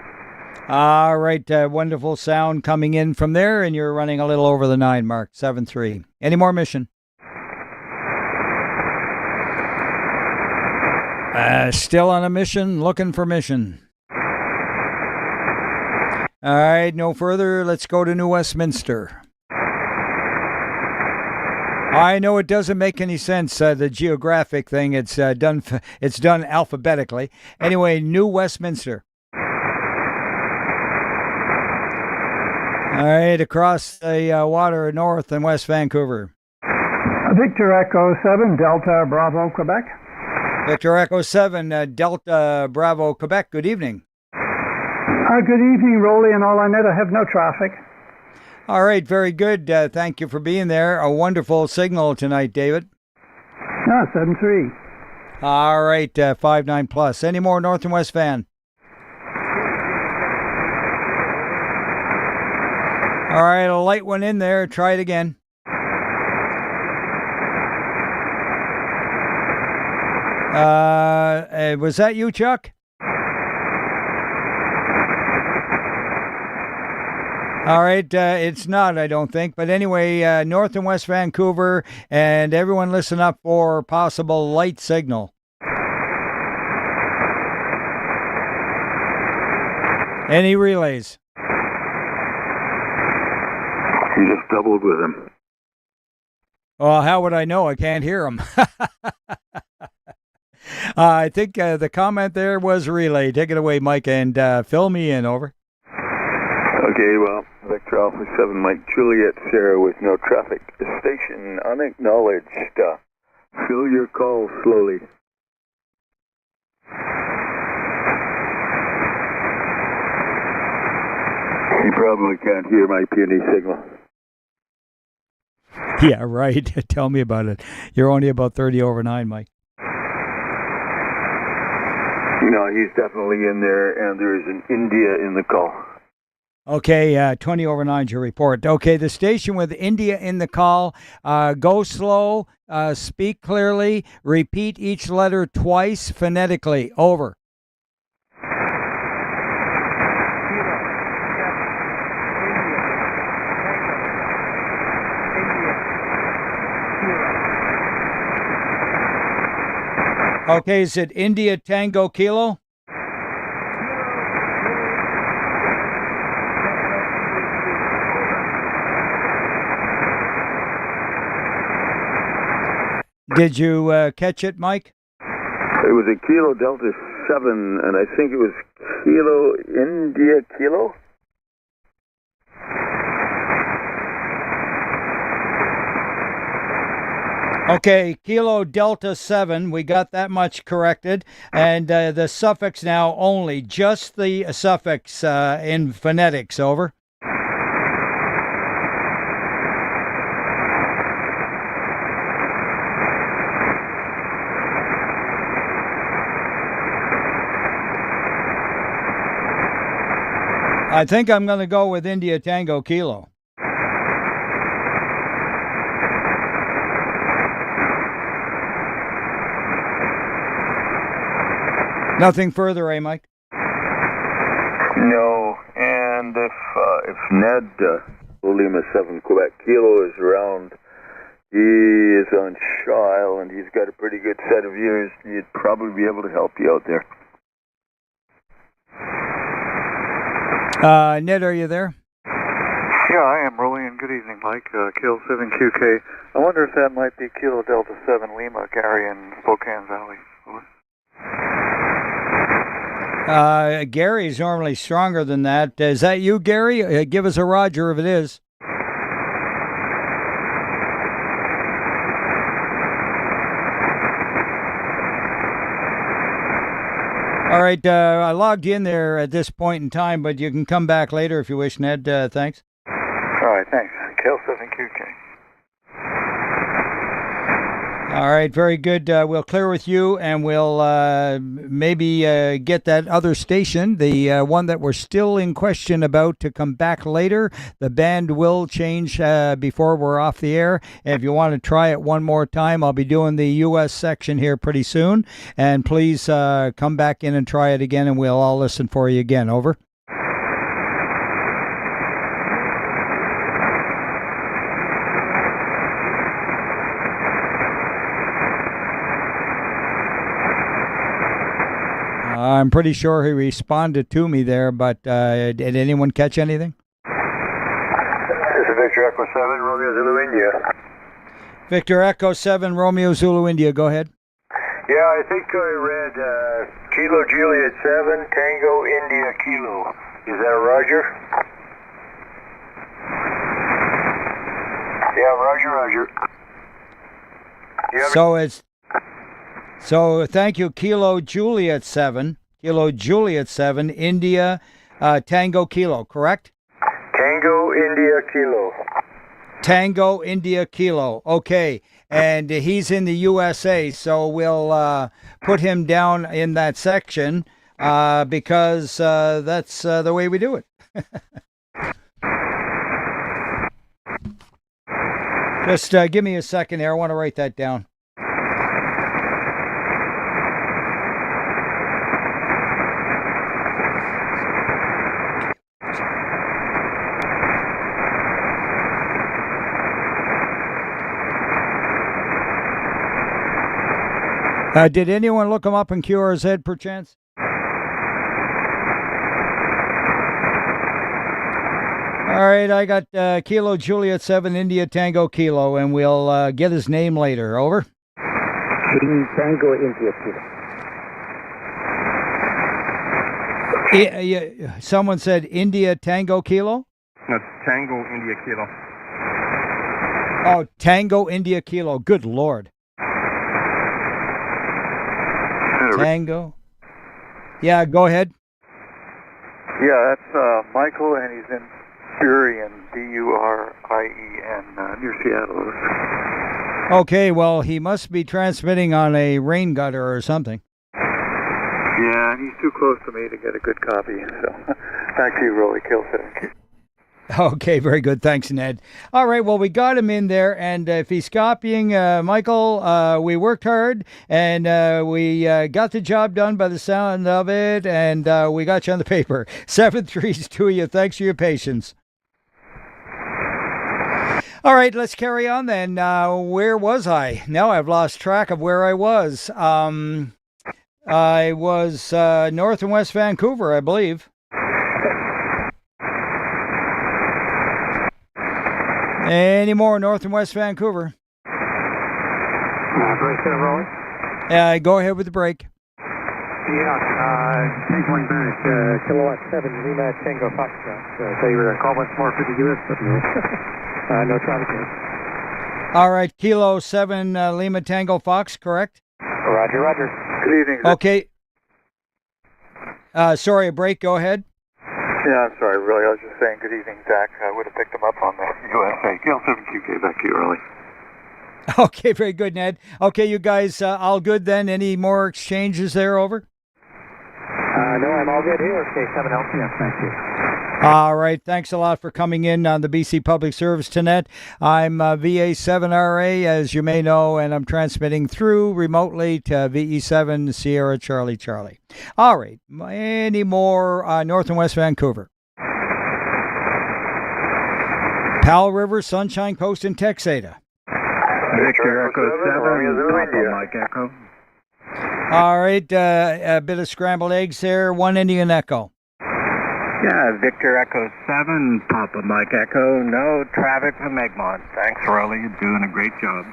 All right, wonderful sound coming in from there, and you're running a little over the 9 mark. 7-3. Any more mission? Still on a mission, looking for mission. All right, no further. Let's go to New Westminster. I know it doesn't make any sense, the geographic thing. It's done alphabetically. Anyway, New Westminster. All right, across the water, north and west Vancouver. Victor Echo 7 Delta Bravo Quebec. Victor Echo 7 Delta Bravo Quebec. Good evening. Good evening, Roly and all. I have no traffic. All right, very good. Thank you for being there. A wonderful signal tonight, David. 7-3. All right, 5-9 plus. Any more north and west van? All right, a light one in there. Try it again. Was that you, Chuck? All right, it's not, I don't think. But anyway, north and west Vancouver, and everyone listen up for possible light signal. Any relays? You just doubled with him. Well, how would I know? I can't hear him. I think the comment there was relay. Take it away, Mike, and fill me in. Over. Okay, well, Victor Alpha 7 Mike Juliet Sierra with no traffic. Station unacknowledged. Fill your call slowly. You probably can't hear my puny signal. Yeah, right. Tell me about it. You're only about 30 over 9, Mike. No, he's definitely in there, and there is an India in the call. Okay, 20 over 9 is your report. Okay, the station with India in the call. Go slow, speak clearly, repeat each letter twice phonetically. Over. Okay, is it India Tango Kilo? Did you catch it, Mike? It was a Kilo Delta 7, and I think it was Kilo India Kilo? Okay, Kilo Delta 7, we got that much corrected. And the suffix now only, just the suffix in phonetics, over. I think I'm going to go with India Tango Kilo. Nothing further, eh, Mike? No, and if Ned Lima 7 Quebec Kilo is around, he is on Shaw Island. He's got a pretty good set of ears. He'd probably be able to help you out there. Ned, are you there? Yeah, I am, Roly, and good evening, Mike. Kilo 7QK. I wonder if that might be Kilo Delta 7 Lima, Gary, in Spokane Valley. Over. Gary's normally stronger than that. Is that you, Gary? Give us a Roger if it is. All right, I logged in there at this point in time, but you can come back later if you wish, Ned. Thanks. All right, thanks. KL7QK. All right, very good. We'll clear with you, and we'll maybe get that other station, the one that we're still in question about, to come back later. The band will change before we're off the air. And if you want to try it one more time, I'll be doing the U.S. section here pretty soon. And please come back in and try it again, and we'll all listen for you again. Over. I'm pretty sure he responded to me there, but did anyone catch anything? This is Victor Echo 7, Romeo Zulu India. Victor Echo 7, Romeo Zulu India. Go ahead. Yeah, I think I read Kilo Juliet 7, Tango India Kilo. Is that Roger? Yeah, Roger. So thank you, Kilo Juliet 7, India, Tango Kilo, correct? Tango India Kilo. Tango India Kilo, okay. And he's in the USA, so we'll put him down in that section because that's the way we do it. Just give me a second here. I want to write that down. Did anyone look him up in QRZ, perchance? All right, I got Kilo Juliet 7, India Tango Kilo, and we'll get his name later. Over. Tango India Kilo. Someone said India Tango Kilo? No, Tango India Kilo. Oh, Tango India Kilo. Good Lord. Tango. Yeah, go ahead. Yeah, that's Michael, and he's in Burien, Durien, near Seattle. Okay, well, he must be transmitting on a rain gutter or something. Yeah, and he's too close to me to get a good copy, so back to you, Roly. Kill 7. Okay, very good. Thanks, Ned. All right, well, we got him in there, and if he's copying, Michael, we worked hard, and we got the job done by the sound of it, and we got you on the paper. 7-3s to you. Thanks for your patience. All right, let's carry on then. Where was I? Now I've lost track of where I was. I was north and west Vancouver, I believe. Any more north and west Vancouver? Break there, Roly? Go ahead with the break. Yeah, take one back, Kilowatt 7, Lima Tango Foxtrot. So you were call once more for the U.S., but no. No traffic here. All right, Kilo 7, Lima Tango Fox, correct? Roger. Good evening, sir. Okay. Sorry, a break, go ahead. Yeah, I'm sorry, really. I was just saying good evening, Zach. I would have picked him up on the USA. KL7QK, back to you, early. Okay, very good, Ned. Okay, you guys all good then? Any more exchanges there, over? No, I'm all good here. Okay, 7L. Yes, thank you. All right, thanks a lot for coming in on the BC Public Service tonight. I'm VA7RA, as you may know, and I'm transmitting through remotely to VE7 Sierra Charlie Charlie. All right, any more north and west Vancouver? Powell River, Sunshine Coast, and Texada. Victor Echo 7, Papa Mike Echo. All right, a bit of scrambled eggs there, 1 Indian Echo. Yeah, Victor Echo 7, Papa Mike Echo. No traffic from Egmont. Thanks, Roly. You're doing a great job.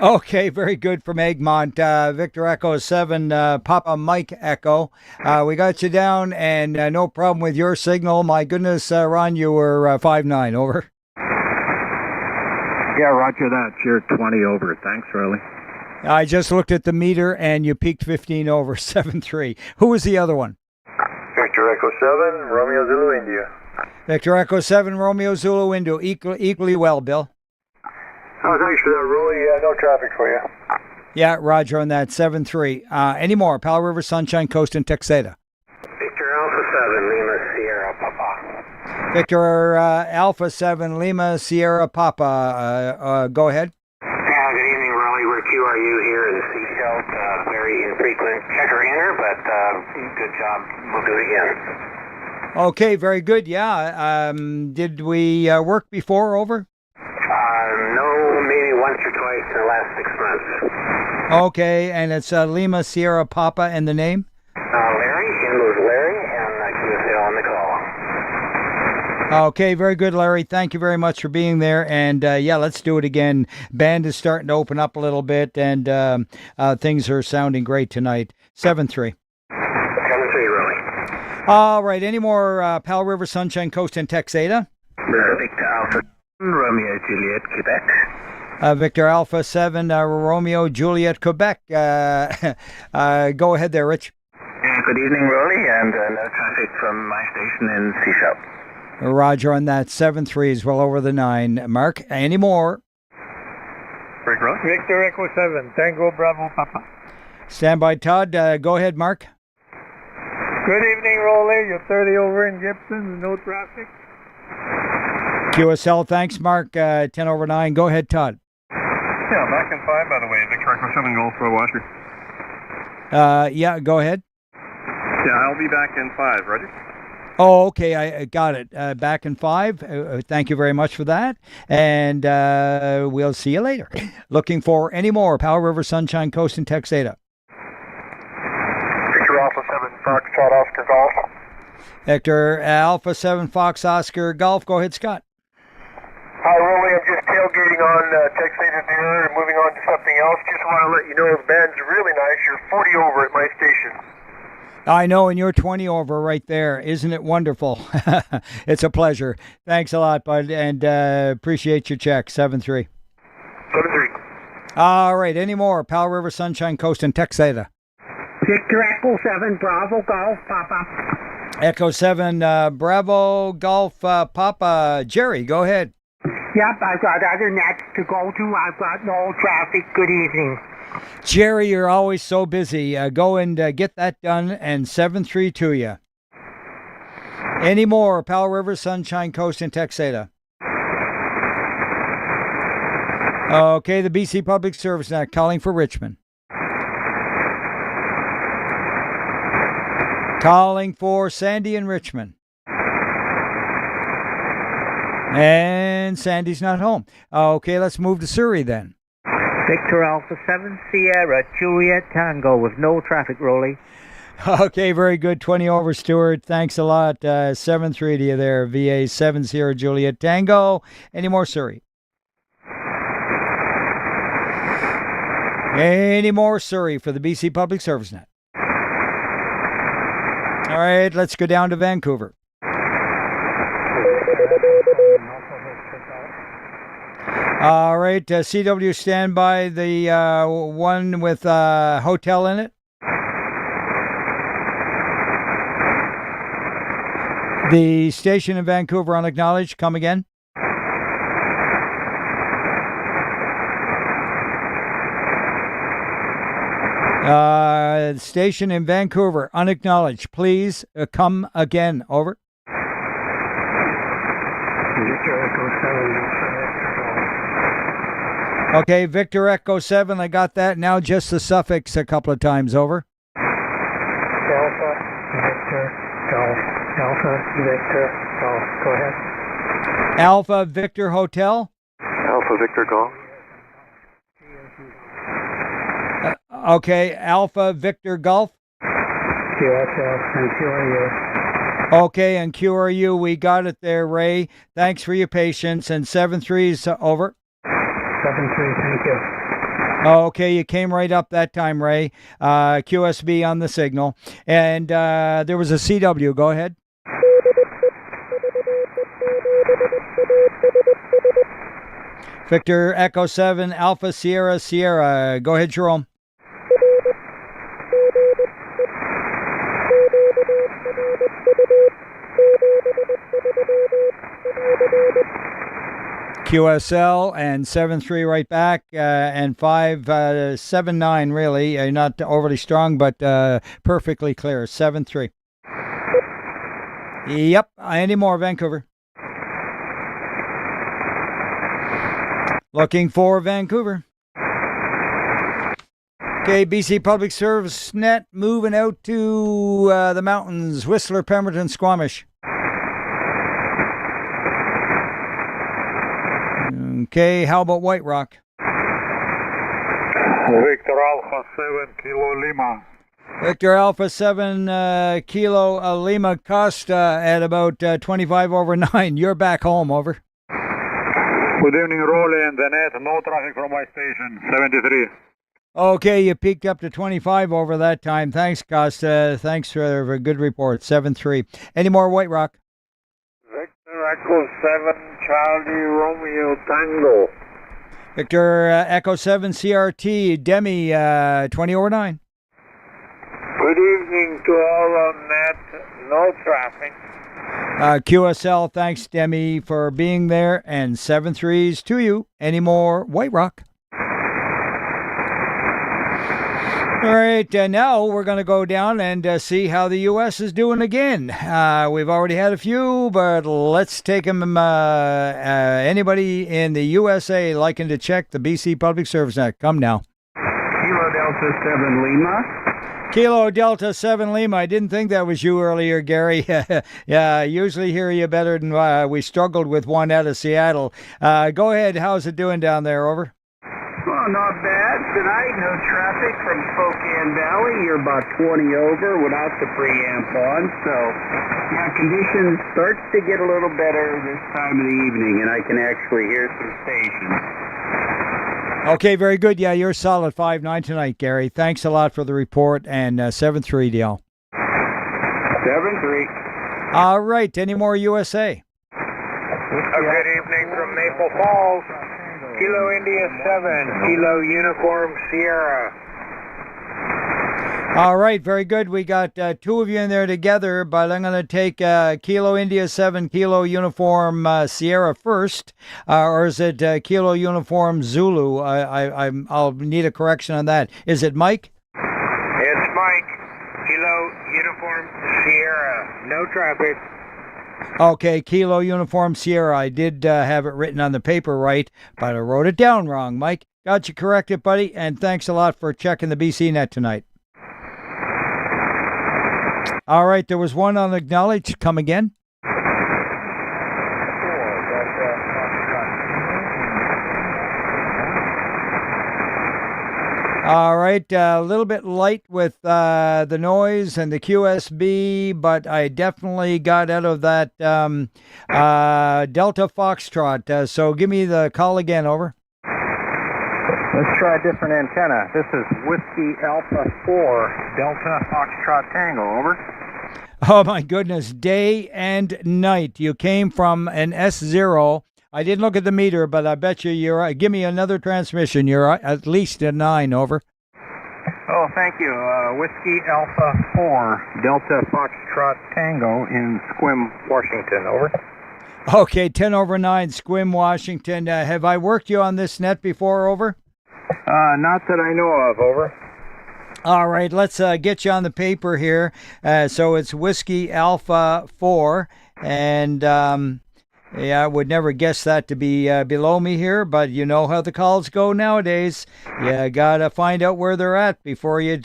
Okay, very good from Egmont. Victor Echo 7, Papa Mike Echo. We got you down, and no problem with your signal. My goodness, Ron, you were 5'9", over. Yeah, roger that. You're 20 over. Thanks, Roly. I just looked at the meter, and you peaked 15 over, 7'3". Who was the other one? Victor Echo 7, Romeo Zulu India. Victor Echo 7, Romeo Zulu Indio. Equally well, Bill. Oh, thanks for that, Roly. No traffic for you. Yeah, roger on that, 7-3. Any more? Powell River, Sunshine Coast, and Texada. Victor Alpha 7, Lima Sierra Papa. Victor Alpha 7, Lima Sierra Papa. Go ahead. Yeah, good evening, Roly. We're QRU here in Seashell. Very infrequent checker-inner, but good job. We'll do it again. Okay, very good. Yeah. Did we work before, over? No, maybe once or twice in the last 6 months. Okay, and it's Lima Sierra Papa and the name? Larry, in was Larry, and he was on the call. Okay, very good, Larry. Thank you very much for being there. And yeah, let's do it again. Band is starting to open up a little bit, and things are sounding great tonight. 7-3. 7-3, Roly. All right, any more Powell River, Sunshine Coast, and Texada? Victor Alpha, Romeo Juliet, Quebec. Victor Alpha 7, Romeo Juliet, Quebec. Go ahead there, Rich. Good evening, Roly, and no traffic from my station in Seashell. Roger on that. 7-3 is well over the 9. Mark, any more? Break, Roly. Victor Echo 7, Tango Bravo Papa. Stand by, Todd. Go ahead, Mark. Good evening, Roly. You're 30 over in Gibson, no traffic. QSL, thanks, Mark. 10 over 9. Go ahead, Todd. Yeah, back in 5, by the way. Victor Echo 7, Golf for Washer. Yeah, go ahead. Yeah, I'll be back in 5, Roger. Oh, okay, I got it. Back in 5. Thank you very much for that. And we'll see you later. Looking for any more Powell River, Sunshine Coast, and Texada. Victor Alpha 7, Foxtrot Oscar Golf. Victor Alpha 7, Fox Oscar Golf. Go ahead, Scott. Hi, Roly. I'm just tailgating on Texada there and moving on to something else. Just want to let you know the band's really nice. You're 40 over at my station. I know, and you're 20 over right there. Isn't it wonderful? It's a pleasure. Thanks a lot, bud, and appreciate your check. 7-3. 7-3. All right, any more? Powell River, Sunshine Coast, and Texada. Victor Echo 7, Bravo Golf, Papa. Echo 7, Bravo Golf, Papa. Jerry, go ahead. Yep, I've got other nets to go to. I've got no traffic. Good evening. Jerry, you're always so busy. Go and get that done, and 7-3 to you. Any more? Powell River, Sunshine Coast, and Texada. Okay, the BC Public Service Net calling for Richmond. Calling for Sandy in Richmond. And Sandy's not home. Okay, let's move to Surrey then. Victor Alpha 7 Sierra Juliet Tango with no traffic, Roly. Okay, very good. 20 over, Stuart. Thanks a lot. 7-3 to you there. VA 7 Sierra Juliet Tango. Any more, Surrey? Any more, Surrey, for the BC Public Service Net? All right, let's go down to Vancouver. All right, CW, stand by. The one with hotel in it. The station in Vancouver unacknowledged. Come again. Station in Vancouver unacknowledged. Please come again. Over. Okay, Victor Echo 7, I got that. Now just the suffix a couple of times. Over. Alpha, Victor, Golf. Alpha, Victor, Golf. Go ahead. Alpha, Victor, Hotel. Alpha Victor Golf. Okay, Alpha, Victor, Golf. QSL and QRU. Okay, and QRU, we got it there, Ray. Thanks for your patience. And 7-3's over. 7-3, thank you. Okay, you came right up that time, Ray. QSB on the signal. And there was a CW. Go ahead. Victor Echo 7 Alpha Sierra Sierra. Go ahead, Jerome. QSL and 7-3 right back, and 5-7-9 really. Not overly strong, but perfectly clear. 7-3. Yep. Any more, Vancouver? Looking for Vancouver. Okay, BC Public Service Net moving out to the mountains, Whistler, Pemberton, Squamish. Okay, how about White Rock? Victor Alpha 7 Kilo Lima. Victor Alpha 7 Kilo Lima Costa at about 25 over 9. You're back home, over. Good evening, Roly and the net. No traffic from my station, 73. Okay, you peaked up to 25 over that time. Thanks, Costa. Thanks for a good report. 7-3. Any more White Rock? Victor Echo 7 Charlie Romeo Tango. Victor Echo 7 CRT Demi 20 over 9. Good evening to all on net. No traffic. QSL, thanks, Demi, for being there. And 7-3s to you. Any more White Rock? All right, now we're going to go down and see how the U.S. is doing again. We've already had a few, but let's take them. Anybody in the USA liking to check the BC Public Service Net? Come now. Kilo Delta 7 Lima. Kilo Delta 7 Lima. I didn't think that was you earlier, Gary. Yeah, I usually hear you better than we struggled with one out of Seattle. Go ahead. How's it doing down there? Over. Well, not bad. Tonight, no traffic from Spokane Valley. You're about 20 over without the preamp on. So, yeah, conditions starts to get a little better this time of the evening, and I can actually hear some stations. Okay, very good. Yeah, you're solid 5-9 tonight, Gary. Thanks a lot for the report, and 7-3 deal. 7-3. All right. Any more USA? Good evening from Maple Falls. Kilo India 7, Kilo Uniform Sierra. All right, very good. We got two of you in there together, but I'm going to take Kilo India 7, Kilo Uniform Sierra first, or is it Kilo Uniform Zulu? I'll need a correction on that. Is it Mike? It's Mike. Kilo Uniform Sierra. No traffic. Okay, Kilo Uniform Sierra. I did have it written on the paper right, but I wrote it down wrong, Mike. Got you corrected, buddy, and thanks a lot for checking the BC Net tonight. All right, there was one unacknowledged. Come again. All right, a little bit light with the noise and the QSB, but I definitely got out of that Delta Foxtrot. So give me the call again, over. Let's try a different antenna. This is Whiskey Alpha 4, Delta Foxtrot Tango, over. Oh, my goodness, day and night. You came from an S0. I didn't look at the meter, but I bet you're give me another transmission. You're at least a 9, over. Oh, thank you. Whiskey Alpha 4, Delta Foxtrot Tango in Sequim, Washington, over. Okay, 10 over 9, Sequim, Washington. Have I worked you on this net before, over? Not that I know of, over. All right, let's get you on the paper here. So it's Whiskey Alpha 4, and yeah, I would never guess that to be below me here, but you know how the calls go nowadays. You gotta find out where they're at before you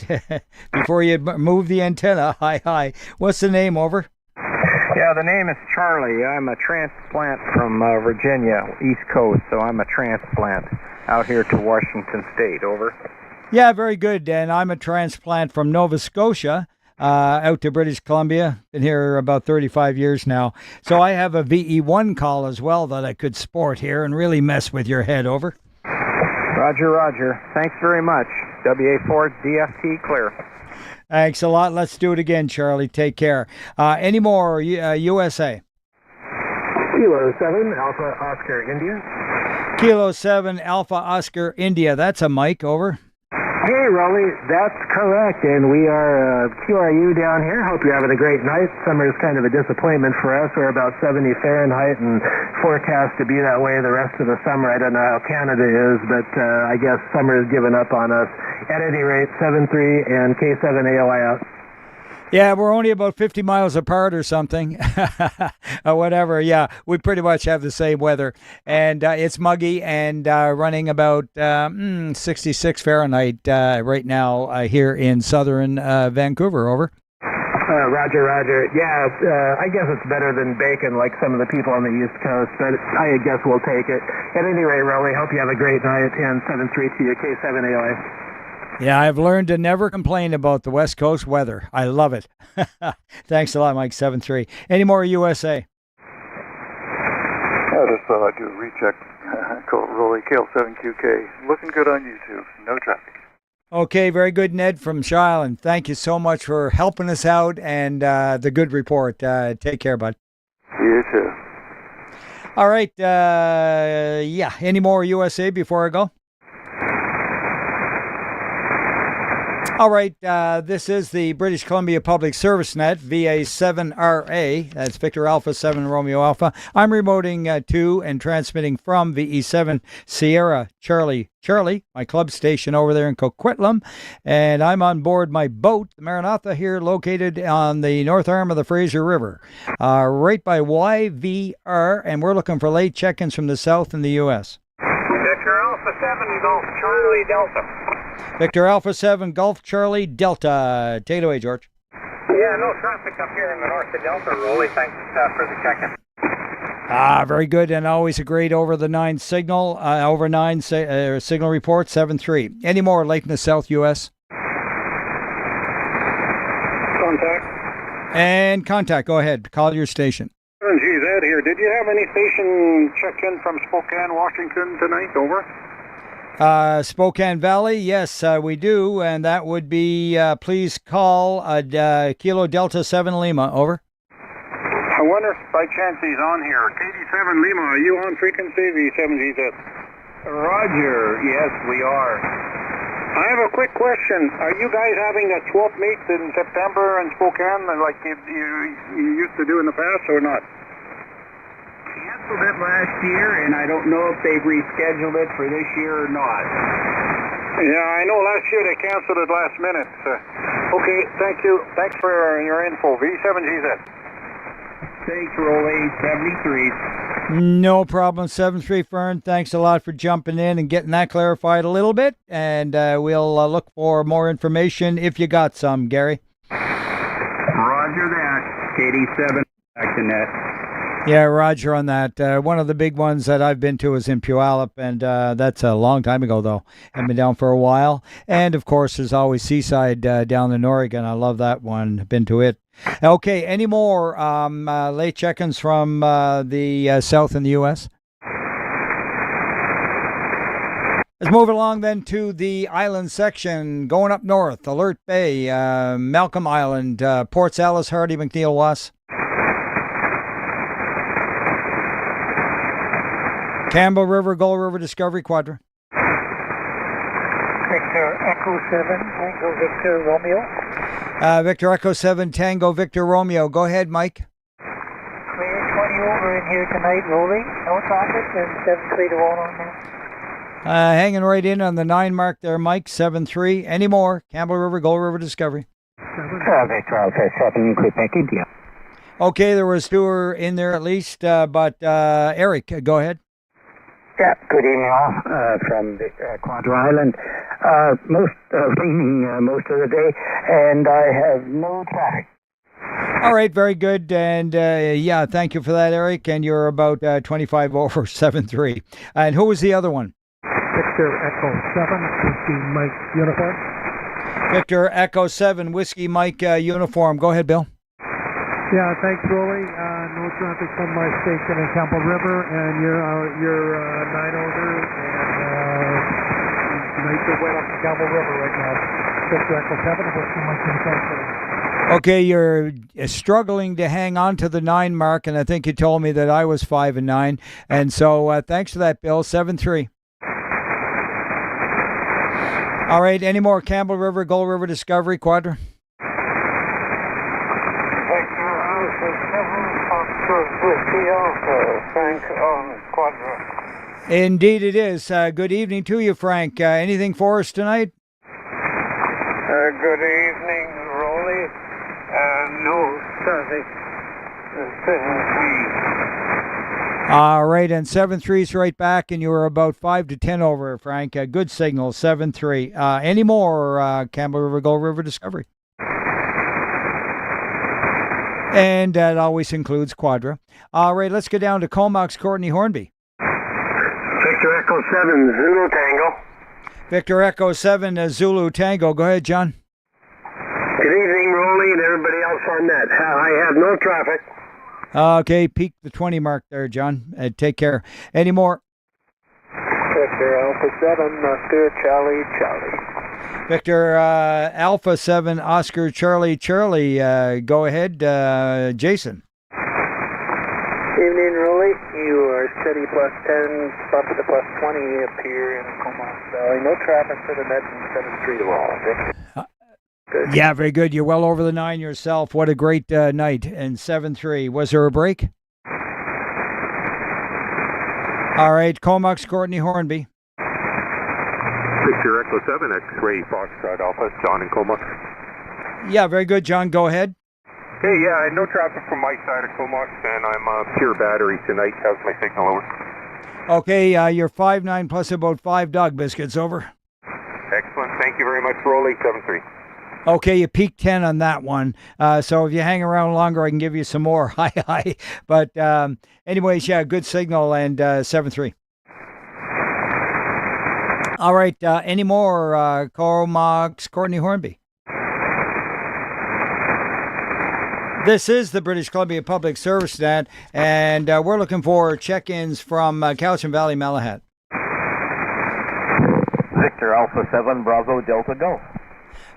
before you move the antenna. Hi. What's the name, over? Yeah, the name is Charlie. I'm a transplant from Virginia, East Coast, so I'm a transplant out here to Washington State, over. Yeah, very good. And I'm a transplant from Nova Scotia out to British Columbia. Been here about 35 years now. So I have a VE1 call as well that I could sport here and really mess with your head, over. Roger, Roger. Thanks very much. WA4 DFT clear. Thanks a lot. Let's do it again, Charlie. Take care. Any more USA? Kilo 7, Alpha Oscar India. Kilo 7, Alpha Oscar India. That's a Mike. Over. Hey, Roly, that's correct, and we are QRU down here. Hope you're having a great night. Summer is kind of a disappointment for us. We're about 70 Fahrenheit and forecast to be that way the rest of the summer. I don't know how Canada is, but I guess summer has given up on us. At any rate, 7-3 and K7 AOI out. Yeah, we're only about 50 miles apart or something. Or whatever. Yeah, we pretty much have the same weather. And it's muggy and running about 66 Fahrenheit right now here in southern Vancouver. Over. Roger, Roger. Yeah, I guess it's better than bacon like some of the people on the East Coast, but I guess we'll take it. At any rate, Roly, hope you have a great night, and 7-3 to your K7 AOI. Yeah, I've learned to never complain about the West Coast weather. I love it. Thanks a lot, Mike. 7-3. Any more USA? I just thought I'd do a recheck. Call Roly, KL7QK. Looking good on YouTube. No traffic. Okay, very good, Ned from Shire Island. Thank you so much for helping us out and the good report. Take care, bud. You too. All right. Yeah, any more USA before I go? All right, this is the British Columbia Public Service Net, VA7RA. That's Victor Alpha 7 Romeo Alpha. I'm remoting to and transmitting from VE7 Sierra Charlie, my club station over there in Coquitlam. And I'm on board my boat, the Maranatha, here located on the north arm of the Fraser River, right by YVR. And we're looking for late check-ins from the south in the U.S. Victor Alpha 7 Golf Charlie Delta. Victor Alpha 7 Golf Charlie Delta. Take it away, George. Yeah, no traffic up here in the north of Delta, Roly. Thanks for the check-in. Very good, and always a great over the 9 signal. Over 9 signal report, 7-3. Any more late in the south U.S.? Contact. And contact, go ahead. Call your station. GZ here. Did you have any station check-in from Spokane, Washington tonight? Over. Spokane Valley, yes, we do, and that would be, please call Kilo Delta 7 Lima, over. I wonder if by chance he's on here. KD7 Lima, are you on frequency V7GZ? Roger, yes, we are. I have a quick question. Are you guys having a 12th meet in September in Spokane like you used to do in the past or not? Canceled it last year, and I don't know if they've rescheduled it for this year or not. Yeah, I know last year they canceled it last minute. Okay, thank you. Thanks for your info. V7GZ. Thanks, Roly. 73. No problem, 7-3 Fern. Thanks a lot for jumping in and getting that clarified a little bit, and we'll look for more information if you got some, Gary. Roger that. KD7, back to net. Yeah, Roger on that. One of the big ones that I've been to is in Puyallup, and that's a long time ago, though. I've been down for a while. And, of course, there's always Seaside down in Oregon. I love that one. Been to it. Okay, any more late check-ins from the south in the U.S.? Let's move along then to the island section. Going up north, Alert Bay, Malcolm Island, Port Salis, Hardy, McNeil, Was. Campbell River, Gull River, Discovery, Quadra. Victor Echo 7, Tango Victor Romeo. Victor Echo 7, Tango Victor Romeo. Go ahead, Mike. Clear 20 over in here tonight, Roly. No traffic, and 7-3 to 1 on there. Hanging right in on the 9 mark there, Mike, 7-3. Any more? Campbell River, Gull River, Discovery. Victor Alpha 7, Quebec, India. Okay, there was 2 in there at least, but Eric, go ahead. Yeah, good evening all from the Quadra Island. Raining most of the day, and I have no traffic. All right, very good. And yeah, thank you for that, Eric. And you're about 25 over, 7-3. And who was the other one? Victor Echo 7, Whiskey Mike Uniform. Victor Echo 7, Whiskey Mike Uniform. Go ahead, Bill. Yeah, thanks, Roly. No traffic from my station in Campbell River, and you're 9 over, and Victor went up to Campbell River right now. Victor Echo 7, about 2 months in. Okay, you're struggling to hang on to the 9 mark, and I think you told me that I was 5 and 9. And so thanks for that, Bill. 7-3. All right, any more Campbell River, Gull River Discovery, Quadra? Frank on Quadra. Indeed it is. Good evening to you, Frank. Anything for us tonight? Good evening, Roly. No traffic. 7-3. All right, and 7-3's right back, and you were about 5 to 10 over, Frank. Good signal, 7-3. Any more Campbell River, Gull River Discovery? And that always includes Quadra. All right, let's go down to Comox, Courtney Hornby. Victor Echo 7, Zulu Tango. Victor Echo 7, Zulu Tango. Go ahead, John. Good evening, Roly, and everybody else on net. I have no traffic. Okay, peak the 20 mark there, John. Take care. Any more? Victor Alpha 7, Oscar Charlie Charlie. Victor Alpha 7, Oscar Charlie Charlie. Go ahead, Jason. Evening, Roly. You are steady plus 10, up to the plus 20 up here in Comox Valley. No traffic for the net and 7-3 to all. Good. Yeah, very good. You're well over the 9 yourself. What a great night. And 7-3. Was there a break? All right, Comox, Courtney Hornby. Victor Echo 7, X-Ray Foxtrot Alpha, John and Comox. Yeah, very good, John. Go ahead. Hey, yeah, no traffic from my side of Comox, and I'm pure battery tonight. How's my signal over? Okay, you're 5-9 plus about 5 dog biscuits over. Excellent. Thank you very much, Roly. 7-3. Okay, you peaked 10 on that one. So if you hang around longer, I can give you some more. Hi. But anyways, yeah, good signal, and 7-3. All right, any more Comox, Courtney Hornby? This is the British Columbia Public Service Net, and we're looking for check-ins from Cowichan Valley, Malahat. Victor Alpha 7, Bravo Delta Golf.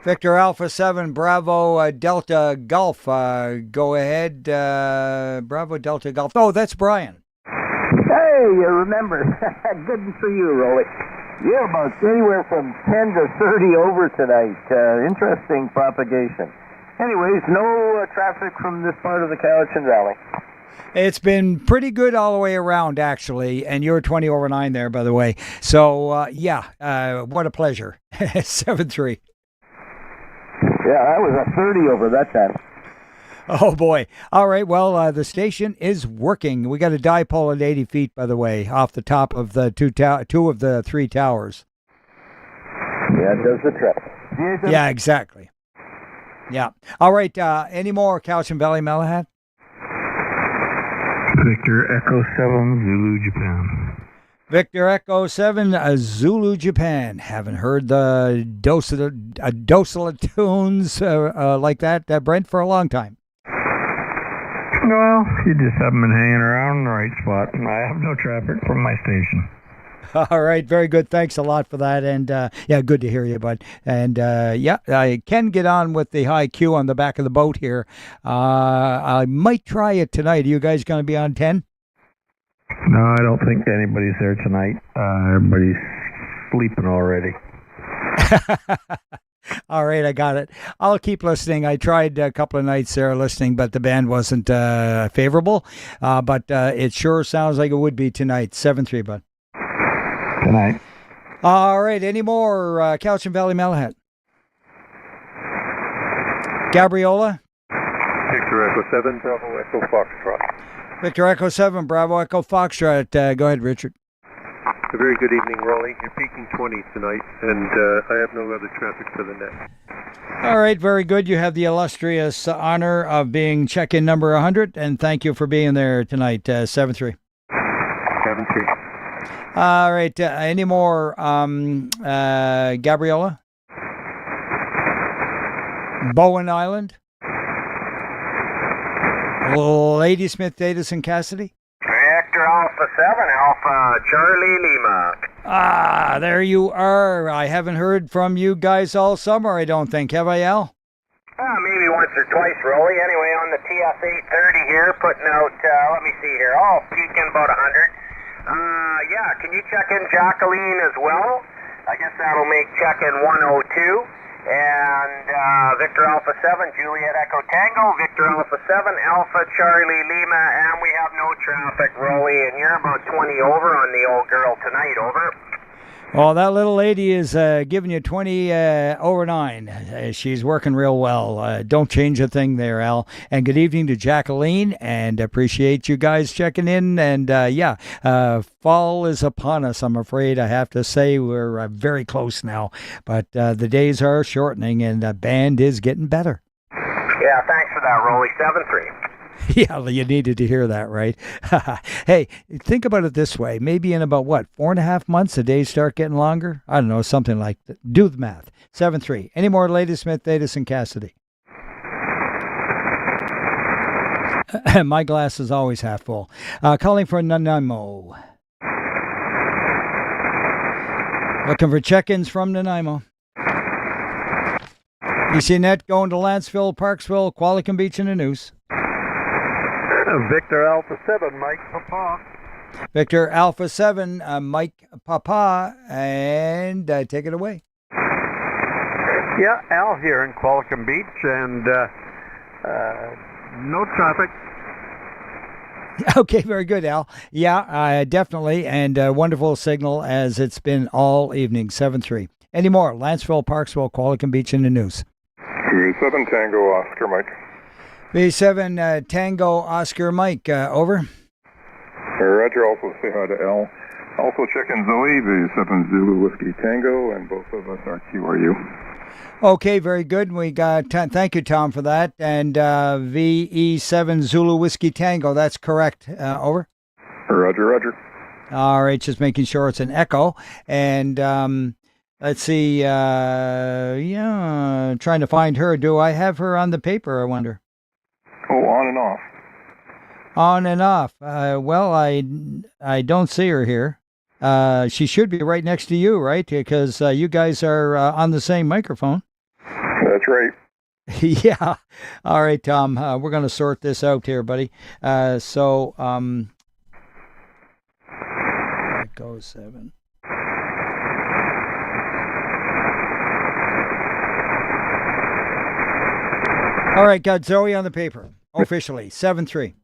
Victor Alpha 7, Bravo Delta Golf. Go ahead, Bravo Delta Golf. Oh, that's Brian. Hey, you remember. Good for you, Roly. Yeah, about anywhere from 10 to 30 over tonight. Interesting propagation. Anyways, no traffic from this part of the Cowichan Valley. It's been pretty good all the way around, actually, and you're 20 over 9 there, by the way. So, what a pleasure. 7-3. Yeah, that was a 30 over that time. Oh, boy. All right, well, the station is working. We got a dipole at 80 feet, by the way, off the top of the two of the 3 towers. Yeah, it does the trick. Yeah, exactly. Yeah. All right, any more Cowichan Valley, Malahat? Victor Echo 7, Zulu, Japan. Victor Echo 7, Zulu, Japan. Haven't heard the dose of tunes like that, Brent, for a long time. Well, you just haven't been hanging around in the right spot. I have no traffic from my station. All right, very good. Thanks a lot for that. And, good to hear you, bud. And, I can get on with the high Q on the back of the boat here. I might try it tonight. Are you guys going to be on 10? No, I don't think anybody's there tonight. Everybody's sleeping already. All right, I got it. I'll keep listening. I tried a couple of nights there listening, but the band wasn't favorable. But it sure sounds like it would be tonight. 7-3, bud. Good night. All right, any more Cowichan Valley, Malahat? Gabriola? Victor Echo 7, Bravo Echo Foxtrot. Victor Echo 7, Bravo Echo Foxtrot. Go ahead, Richard. A very good evening, Roly. You're peaking 20 tonight, and I have no other traffic for the net. All right, very good. You have the illustrious honor of being check-in number 100, and thank you for being there tonight. 7-3. 7-3. All right, any more Gabriola? Bowen Island? Ladysmith, Davis, and Cassidy? Victor Alpha 7, Alpha Charlie Lima. Ah, there you are. I haven't heard from you guys all summer, I don't think. Have I, Al? Maybe once or twice, Roly. Anyway, on the TS 830 here, putting out, let me see here, peaking about 100. Yeah, can you check in Jacqueline as well? I guess that'll make check-in 102. And Victor Alpha 7, Juliet Echo Tango, Victor Alpha 7, Alpha Charlie Lima, and we have no traffic, Roly, and you're about 20 over on the old girl tonight, over. Well, that little lady is giving you 20 over 9. She's working real well. Don't change a thing there, Al. And good evening to Jacqueline, and appreciate you guys checking in. And fall is upon us, I'm afraid. I have to say we're very close now. But the days are shortening, and the band is getting better. Yeah, thanks for that, Roly. 7-3. Yeah, you needed to hear that, right? Hey, think about it this way. Maybe in about, 4.5 months, the days start getting longer? I don't know, something like that. Do the math. 7-3. Any more Ladysmith, Davis, and Cassidy? My glass is always half full. Calling for Nanaimo. Looking for check-ins from Nanaimo. ECNet going to Lanceville, Parksville, Qualicum Beach, and the News. Victor Alpha 7, Mike Papa. Victor Alpha 7, Mike Papa, and take it away. Yeah, Al here in Qualicum Beach, and no traffic. Okay, very good, Al. Yeah, definitely, and wonderful signal as it's been all evening, 7-3. Any more? Lanceville, Parksville, Qualicum Beach, in the News. 7 Tango Oscar, Mike. B7 Tango Oscar Mike, over. Roger, also say hi to Al. Also check in Zoe, B7 Zulu Whiskey Tango, and both of us are QRU. Okay, very good. We got, thank you, Tom, for that. And VE7 Zulu Whiskey Tango, that's correct, over. Roger. All right, just making sure it's an echo. And let's see, trying to find her. Do I have her on the paper, I wonder? Oh, on and off. On and off. Well, I don't see her here. She should be right next to you, right? Because you guys are on the same microphone. That's right. Yeah. All right, Tom. We're going to sort this out here, buddy. That goes 7. All right, got Zoe on the paper. Officially, 7-3.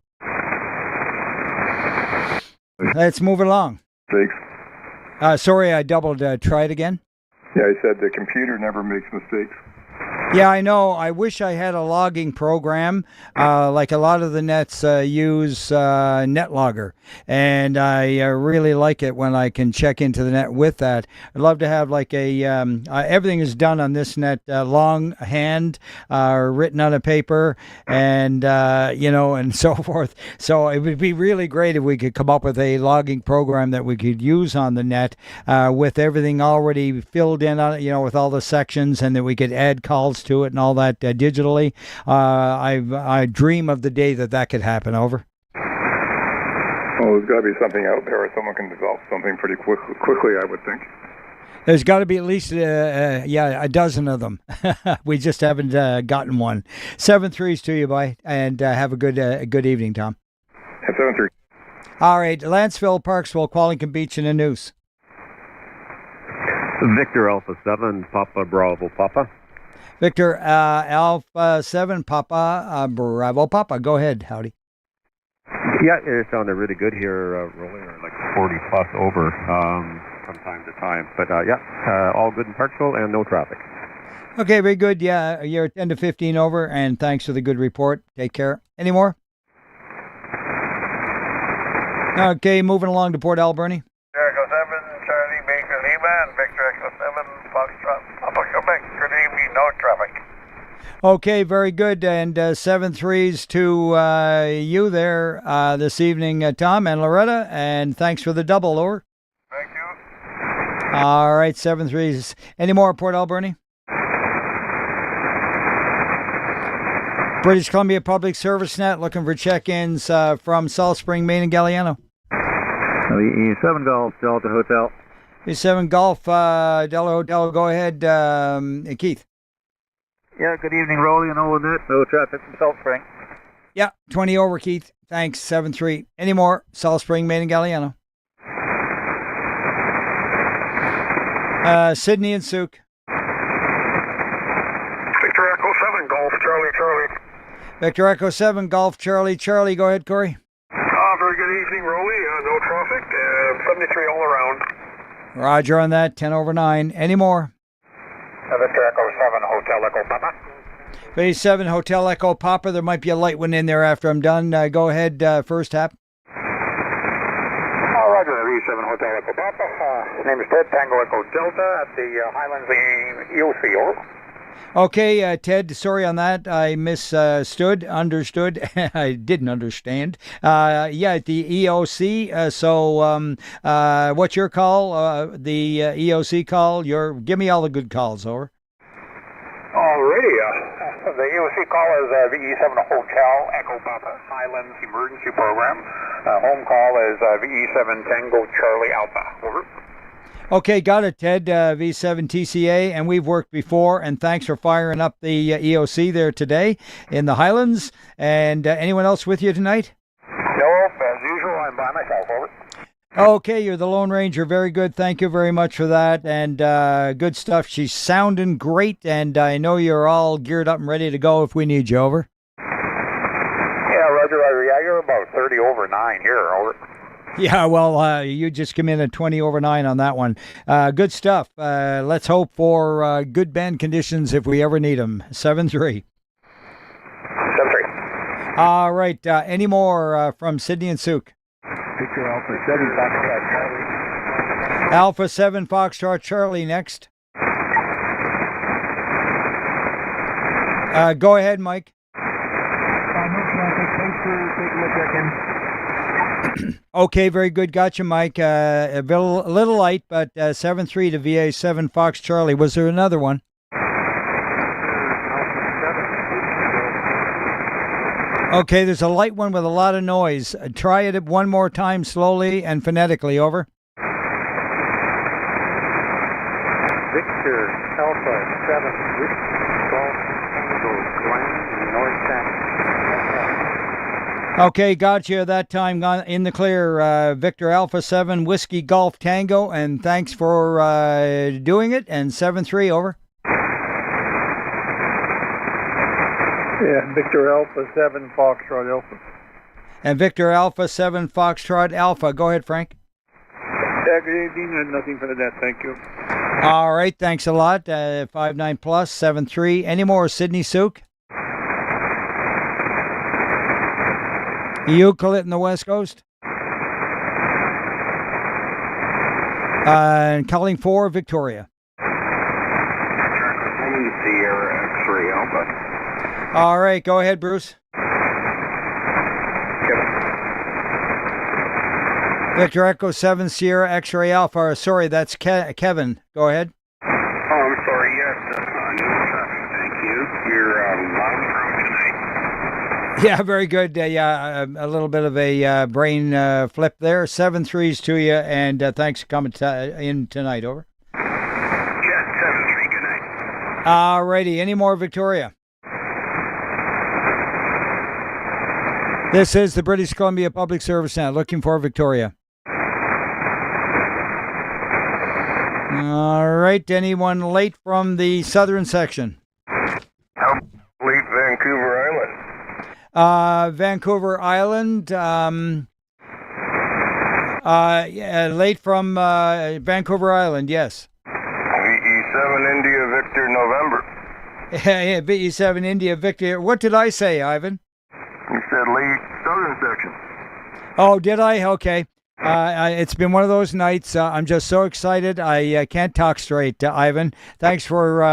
Let's move along. Thanks. Sorry, I doubled. Try it again. Yeah, I said the computer never makes mistakes. Yeah, I know. I wish I had a logging program. Like a lot of the nets use NetLogger, and I really like it when I can check into the net with that. I'd love to have like a everything is done on this net longhand, written on a paper, and and so forth. So it would be really great if we could come up with a logging program that we could use on the net with everything already filled in on it, with all the sections, and that we could add calls to it and all that digitally. I dream of the day that could happen. Over. Well, there's got to be something out there, or someone can develop something pretty quickly, I would think. There's got to be at least a dozen of them. We just haven't gotten one. 7-3s to you, bye, and have a good evening, Tom. 7-3. All right, Lanceville, Parksville, Qualicum Beach, and the News. Victor Alpha 7, Papa Bravo Papa. Victor Alpha 7, Papa Bravo Papa. Go ahead, howdy. Yeah, it sounded really good here, Roly, like 40 plus over from time to time. But all good in Parksville and no traffic. Okay, very good. Yeah, you're 10 to 15 over, and thanks for the good report. Take care. Any more? Okay, moving along to Port Alberni. Echo 7, Charlie Baker Lima, and Victor Echo 7, Foxtrot, Papa Quebec. Good evening, no traffic. Okay, very good. And 7-3s to you there this evening, Tom and Loretta. And thanks for the double, over. Thank you. All right, 7-3s. Any more, Port Alberni? British Columbia Public Service Net looking for check-ins from Salt Spring, Maine, and Galliano. E7 Golf, Delta Hotel. V7 Golf, Delaware Hotel, go ahead, Keith. Yeah, good evening, Roly and Owenette. No traffic from Salt Spring. Yeah, 20 over, Keith. Thanks, 7-3. Any more? Salt Spring, Maine, and Galliano. Sydney and Souk. Victor Echo 7, Golf, Charlie, Charlie. Victor Echo 7, Golf, Charlie, Charlie. Go ahead, Corey. Very good evening, Roly. No traffic. 73 all around. Roger on that, 10 over 9. Any more? Victor Echo 7, Hotel Echo Papa. V7 Hotel Echo Papa. There might be a light one in there after I'm done. Go ahead, first tap. Roger, V7 Hotel Echo Papa. Name is Ted, Tango Echo Delta at the Highlands EOC, over. Okay, Ted, sorry on that. I understood. I didn't understand. Yeah, at the EOC. What's your call? The EOC call? Give me all the good calls, over. Alrighty. The EOC call is VE7 Hotel Echo Papa, Highlands Emergency Program. Home call is VE7 Tango Charlie Alpha, over. Okay, got it, Ted. V7 TCA, and we've worked before, and thanks for firing up the EOC there today in the Highlands. And anyone else with you tonight? Nope, as usual, I'm by myself, over. Okay, you're the Lone Ranger. Very good. Thank you very much for that. And good stuff. She's sounding great, and I know you're all geared up and ready to go if we need you, over. Yeah, Roger, you're about 30 over 9 here, over. Yeah, well, you just come in at 20 over 9 on that one. Good stuff. Let's hope for good band conditions if we ever need them. 7-3. 7-3. All right. Any more from Sydney and Souk? Victor Alpha 7 Foxtrot Charlie. Alpha 7 Foxtrot Charlie next. Go ahead, Mike. No traffic. Thanks for taking the check-in. Okay, very good. Gotcha, Mike. A little light, but 7-3 to VA7 Fox Charlie. Was there another one? Okay, there's a light one with a lot of noise. Try it one more time slowly and phonetically, over. Victor Alpha 7 Golf Tango Glen, North San. Okay, gotcha. That time gone in the clear. Victor Alpha 7 Whiskey Golf Tango, and thanks for doing it. And 7-3, over. Yeah, Victor Alpha 7 Foxtrot Alpha. And Victor Alpha 7 Foxtrot Alpha. Go ahead, Frank. Yeah, good evening. Nothing for the net, thank you. All right, thanks a lot. 5-9 plus, 7-3. Any more, Sydney Souk? Euclid in the West Coast. And calling for Victoria. Sierra X-ray Alpha. All right, go ahead, Bruce. Victor Echo 7 Sierra X-ray Alpha. Sorry, that's Kevin. Go ahead. Oh, I'm sorry. Yes, no traffic. Thank you. You're loud and proud tonight. Yeah, very good. Yeah, a little bit of a brain flip there. 7-3s to you, and thanks for coming in tonight, over. Yes, 7-3. Good night. All righty. Any more, Victoria? This is the British Columbia Public Service Net. Looking for Victoria. All right. Anyone late from the southern section? How late Vancouver Island? Vancouver Island. Yeah, late from Vancouver Island, yes. VE7 India Victor November. Yeah, VE7 India Victor. What did I say, Ivan? You said late southern section. Oh, did I? Okay. It's been one of those nights. I'm just so excited. I can't talk straight, Ivan. Thanks for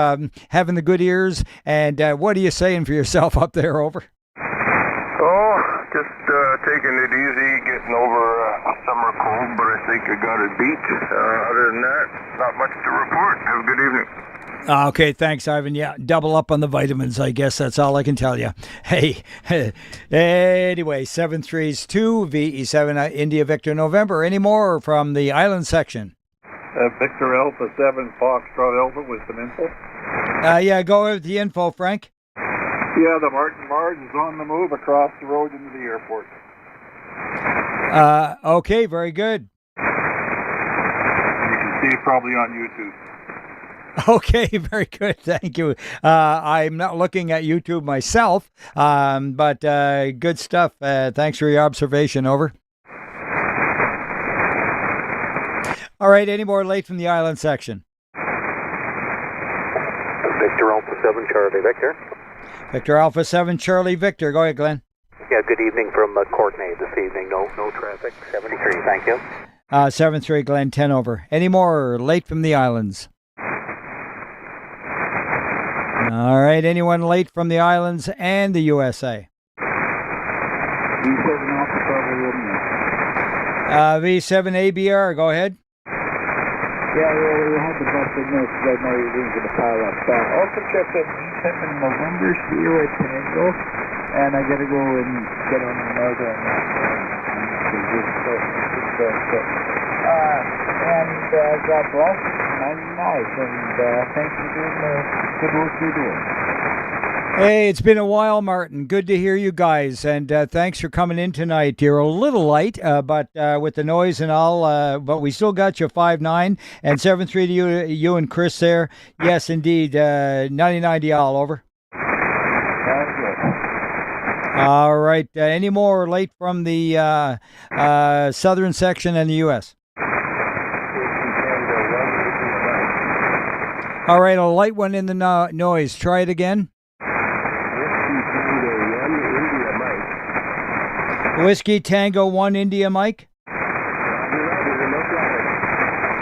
having the good ears. And what are you saying for yourself up there, over? Oh, just taking it easy, getting over summer cold, but I think I got it beat. Other than that, not much to report. Have a good evening. Okay, thanks, Ivan. Yeah, double up on the vitamins, I guess. That's all I can tell you. Hey, anyway, 7-3s to VE7 India Victor November. Any more from the island section? Victor Alpha 7, Foxtrot Alpha with some info. Yeah, go with the info, Frank. Yeah, the Martin Mars is on the move across the road into the airport. Okay, very good. You can see it probably on YouTube. Okay, very good. Thank you. I'm not looking at YouTube myself, but good stuff. Thanks for your observation. Over. All right, any more late from the island section? Victor Alpha 7, Charlie Victor. Victor Alpha 7, Charlie Victor. Go ahead, Glenn. Yeah, good evening from Courtenay this evening. No traffic. 73, thank you. 7-3, Glenn, 10 over. Any more late from the islands? All right, anyone late from the islands and the USA? V7 Alpha Bravo Romeo. V7 ABR, go ahead. Yeah, we had the bus signal because I know you're going to pile up. Also check in V7 November, Sierra Tango, and I got to go and get on another on that. God bless, 99, and thanks for doing the good work you're doing. Hey, it's been a while, Martin. Good to hear you guys, and thanks for coming in tonight. You're a little light, but with the noise and all, but we still got you 5-9 and 7-3 to you and Chris there. Yes, indeed, 99 to y'all, over. All right, any more late from the southern section and the U.S.? All right, a light one in the noise. Try it again. Whiskey Tango 1 India Mike.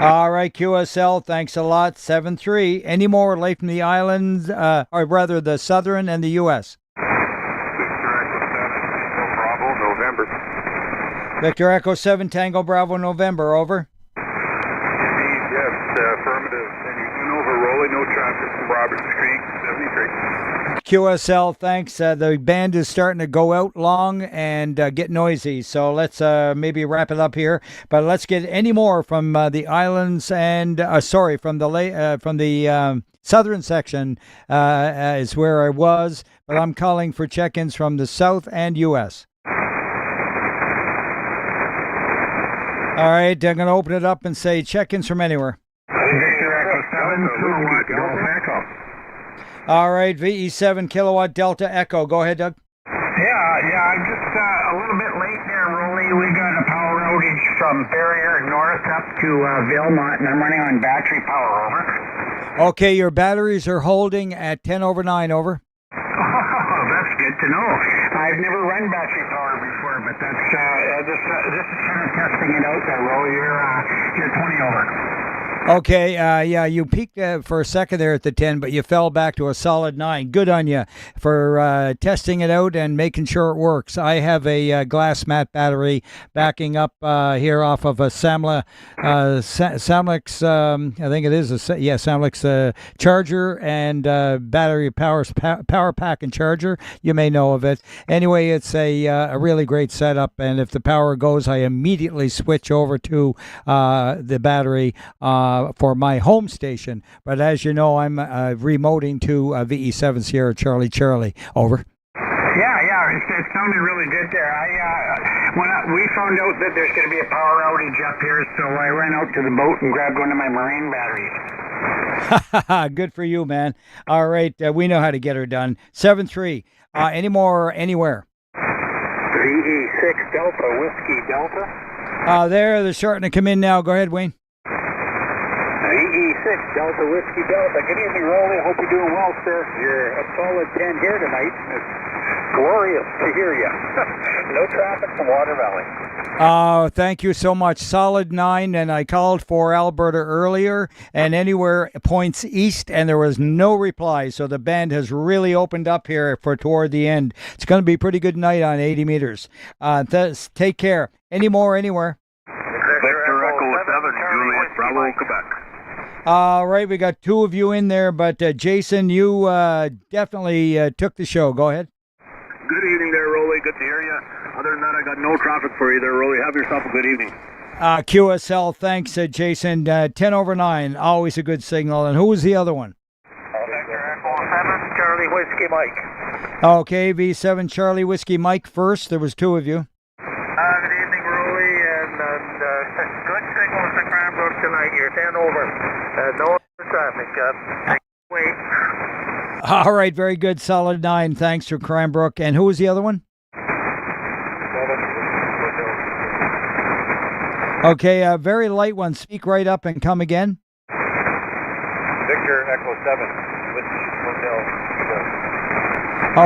All right, QSL, thanks a lot. 7-3. Any more late from the islands, or rather the southern and the U.S.? Victor Echo 7 Tango Bravo November, over. Indeed, yes, affirmative. And you went over Roly, no traffic from Roberts Creek, 73. QSL, thanks. The band is starting to go out long and get noisy, so let's maybe wrap it up here. But let's get any more from the islands and from the southern section is where I was, but I'm calling for check-ins from the south and U.S. All right, I'm going to open it up and say check-ins from anywhere. Victor Echo 7, Kilowatt Delta Echo. All right, VE7 Kilowatt Delta Echo. Go ahead, Doug. Yeah, I'm just a little bit late there, Roly. We got a power outage from Barrier North up to Vilmont, and I'm running on battery power, over. Okay, your batteries are holding at 10 over 9, over. Oh, that's good to know. I've never run battery power before, but that's this is kind of testing it out there, Roly. You're 20 over. Okay, yeah, you peaked for a second there at the 10, but you fell back to a solid 9. Good on you for testing it out and making sure it works. I have a glass mat battery backing up here off of a Samlex, I think it is, Samlex charger and battery power pack and charger. You may know of it. Anyway, it's a really great setup, and if the power goes, I immediately switch over to the battery for my home station. But as you know, I'm remoting to VE7 Sierra Charlie Charlie. Over. Yeah, it sounded really good there. We found out that there's going to be a power outage up here, so I ran out to the boat and grabbed one of my marine batteries. Good for you, man. All right, we know how to get her done. 7-3. Any more anywhere? VE6 Delta Whiskey Delta. They're starting to come in now. Go ahead, Wayne. VE6 Delta Whiskey Delta. Good evening, Roly. Hope you're doing well, sir. You're a solid 10 here tonight. It's glorious to hear you. No traffic from Water Valley. Thank you so much. Solid 9, and I called for Alberta earlier and anywhere points east, and there was no reply. So the band has really opened up here for toward the end. It's going to be a pretty good night on 80 meters. Take care. Any more anywhere? Victor Echo 7, Juliet Bravo, Quebec. All right, we got 2 of you in there, but Jason, you definitely took the show. Go ahead. Good evening there, Roly. Good to hear you. Other than that, I got no traffic for you there, Roly. Have yourself a good evening. QSL, thanks, Jason. 10 over 9, always a good signal. And who was the other one? Victor Echo 7, Charlie Whiskey Mike. Okay, V7 Charlie Whiskey Mike first. There was two of you. Good evening, Roly, and good signal for Cranbrook tonight. You're 10 over. No other traffic. Wait. All right, very good. Solid 9. Thanks to Cranbrook. And who was the other one? 7. Okay, very light one. Speak right up and come again. Victor Echo 7, Whiskey Hotel.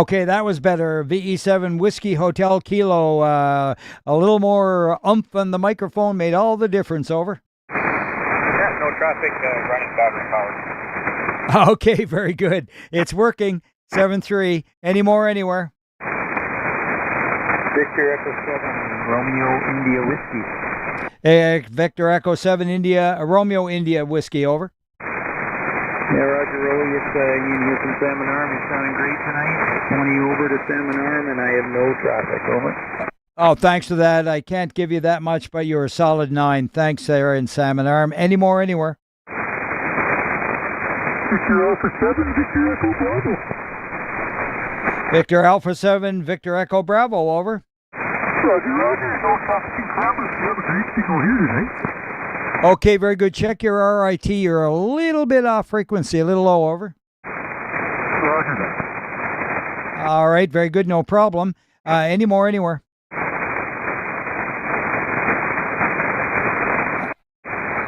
Okay, that was better. VE7 Whiskey Hotel Kilo. A little more oomph on the microphone made all the difference. Over. Yeah, no traffic, running battery powered. Okay, very good. It's working. 7-3. Any more anywhere? Victor Echo 7, Romeo India Whiskey. Victor Echo 7 India, Romeo India Whiskey. Over. Yeah, Roger, Roly, it's Ian here from Salmon Arm. You're sounding great tonight. 20 over to Salmon Arm, and I have no traffic. Over. Oh, thanks for that. I can't give you that much, but you're a solid 9. Thanks there in Salmon Arm. Any more anywhere? Victor Alpha 7, Victor Echo Bravo. Victor Alpha 7, Victor Echo Bravo. Over. Roger, Roger. No traffic in Cranbrook. We have a great signal here tonight. Okay, very good. Check your RIT. You're a little bit off frequency, a little low. Over. Roger that. All right, very good. No problem. Any more anywhere?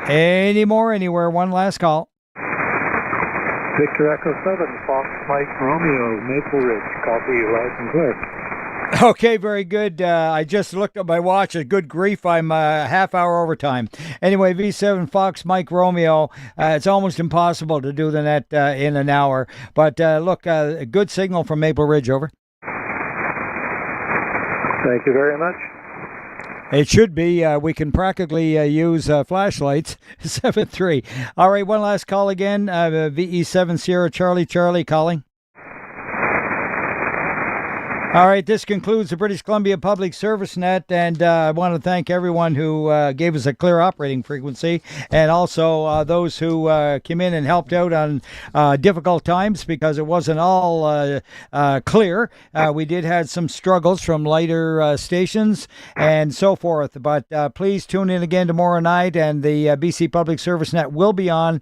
Any more anywhere? One last call. Victor Echo 7, Fox Mike Romeo, Maple Ridge. Copy loud and clear. Okay, very good. I just looked at my watch. Good grief, I'm half hour overtime. Anyway, V7 Fox Mike Romeo. It's almost impossible to do the net in an hour. But look, a good signal from Maple Ridge. Over. Thank you very much. It should be. We can practically use flashlights. 7-3. All right, one last call again. VE7 Sierra Charlie calling. All right, this concludes the British Columbia Public Service Net, and I want to thank everyone who gave us a clear operating frequency, and also those who came in and helped out on difficult times, because it wasn't all clear. We did have some struggles from lighter stations and so forth, but please tune in again tomorrow night, and the BC Public Service Net will be on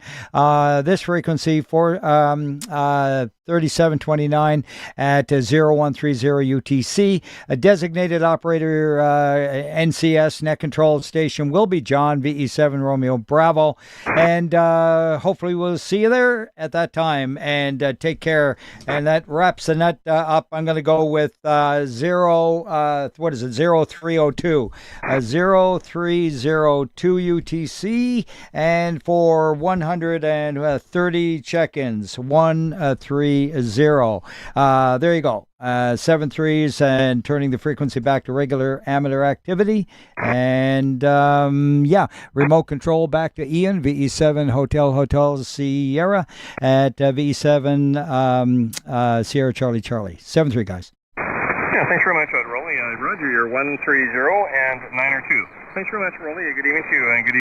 this frequency for 3729 at 0130 UTC. A designated operator NCS net control station will be John, VE7 Romeo Bravo, and hopefully we'll see you there at that time, and take care. And that wraps the net up. I'm going to go with 0302 0302 UTC, and for 130 check-ins 130. There you go. 7-3s, and turning the frequency back to regular amateur activity. And remote control back to Ian, VE7 Hotel Sierra at VE7 Sierra Charlie. 7-3, guys. Yeah, thanks very much, Roly. Roger, you're 130 and 902. Thanks very much, Roly. Good evening to you, and good evening.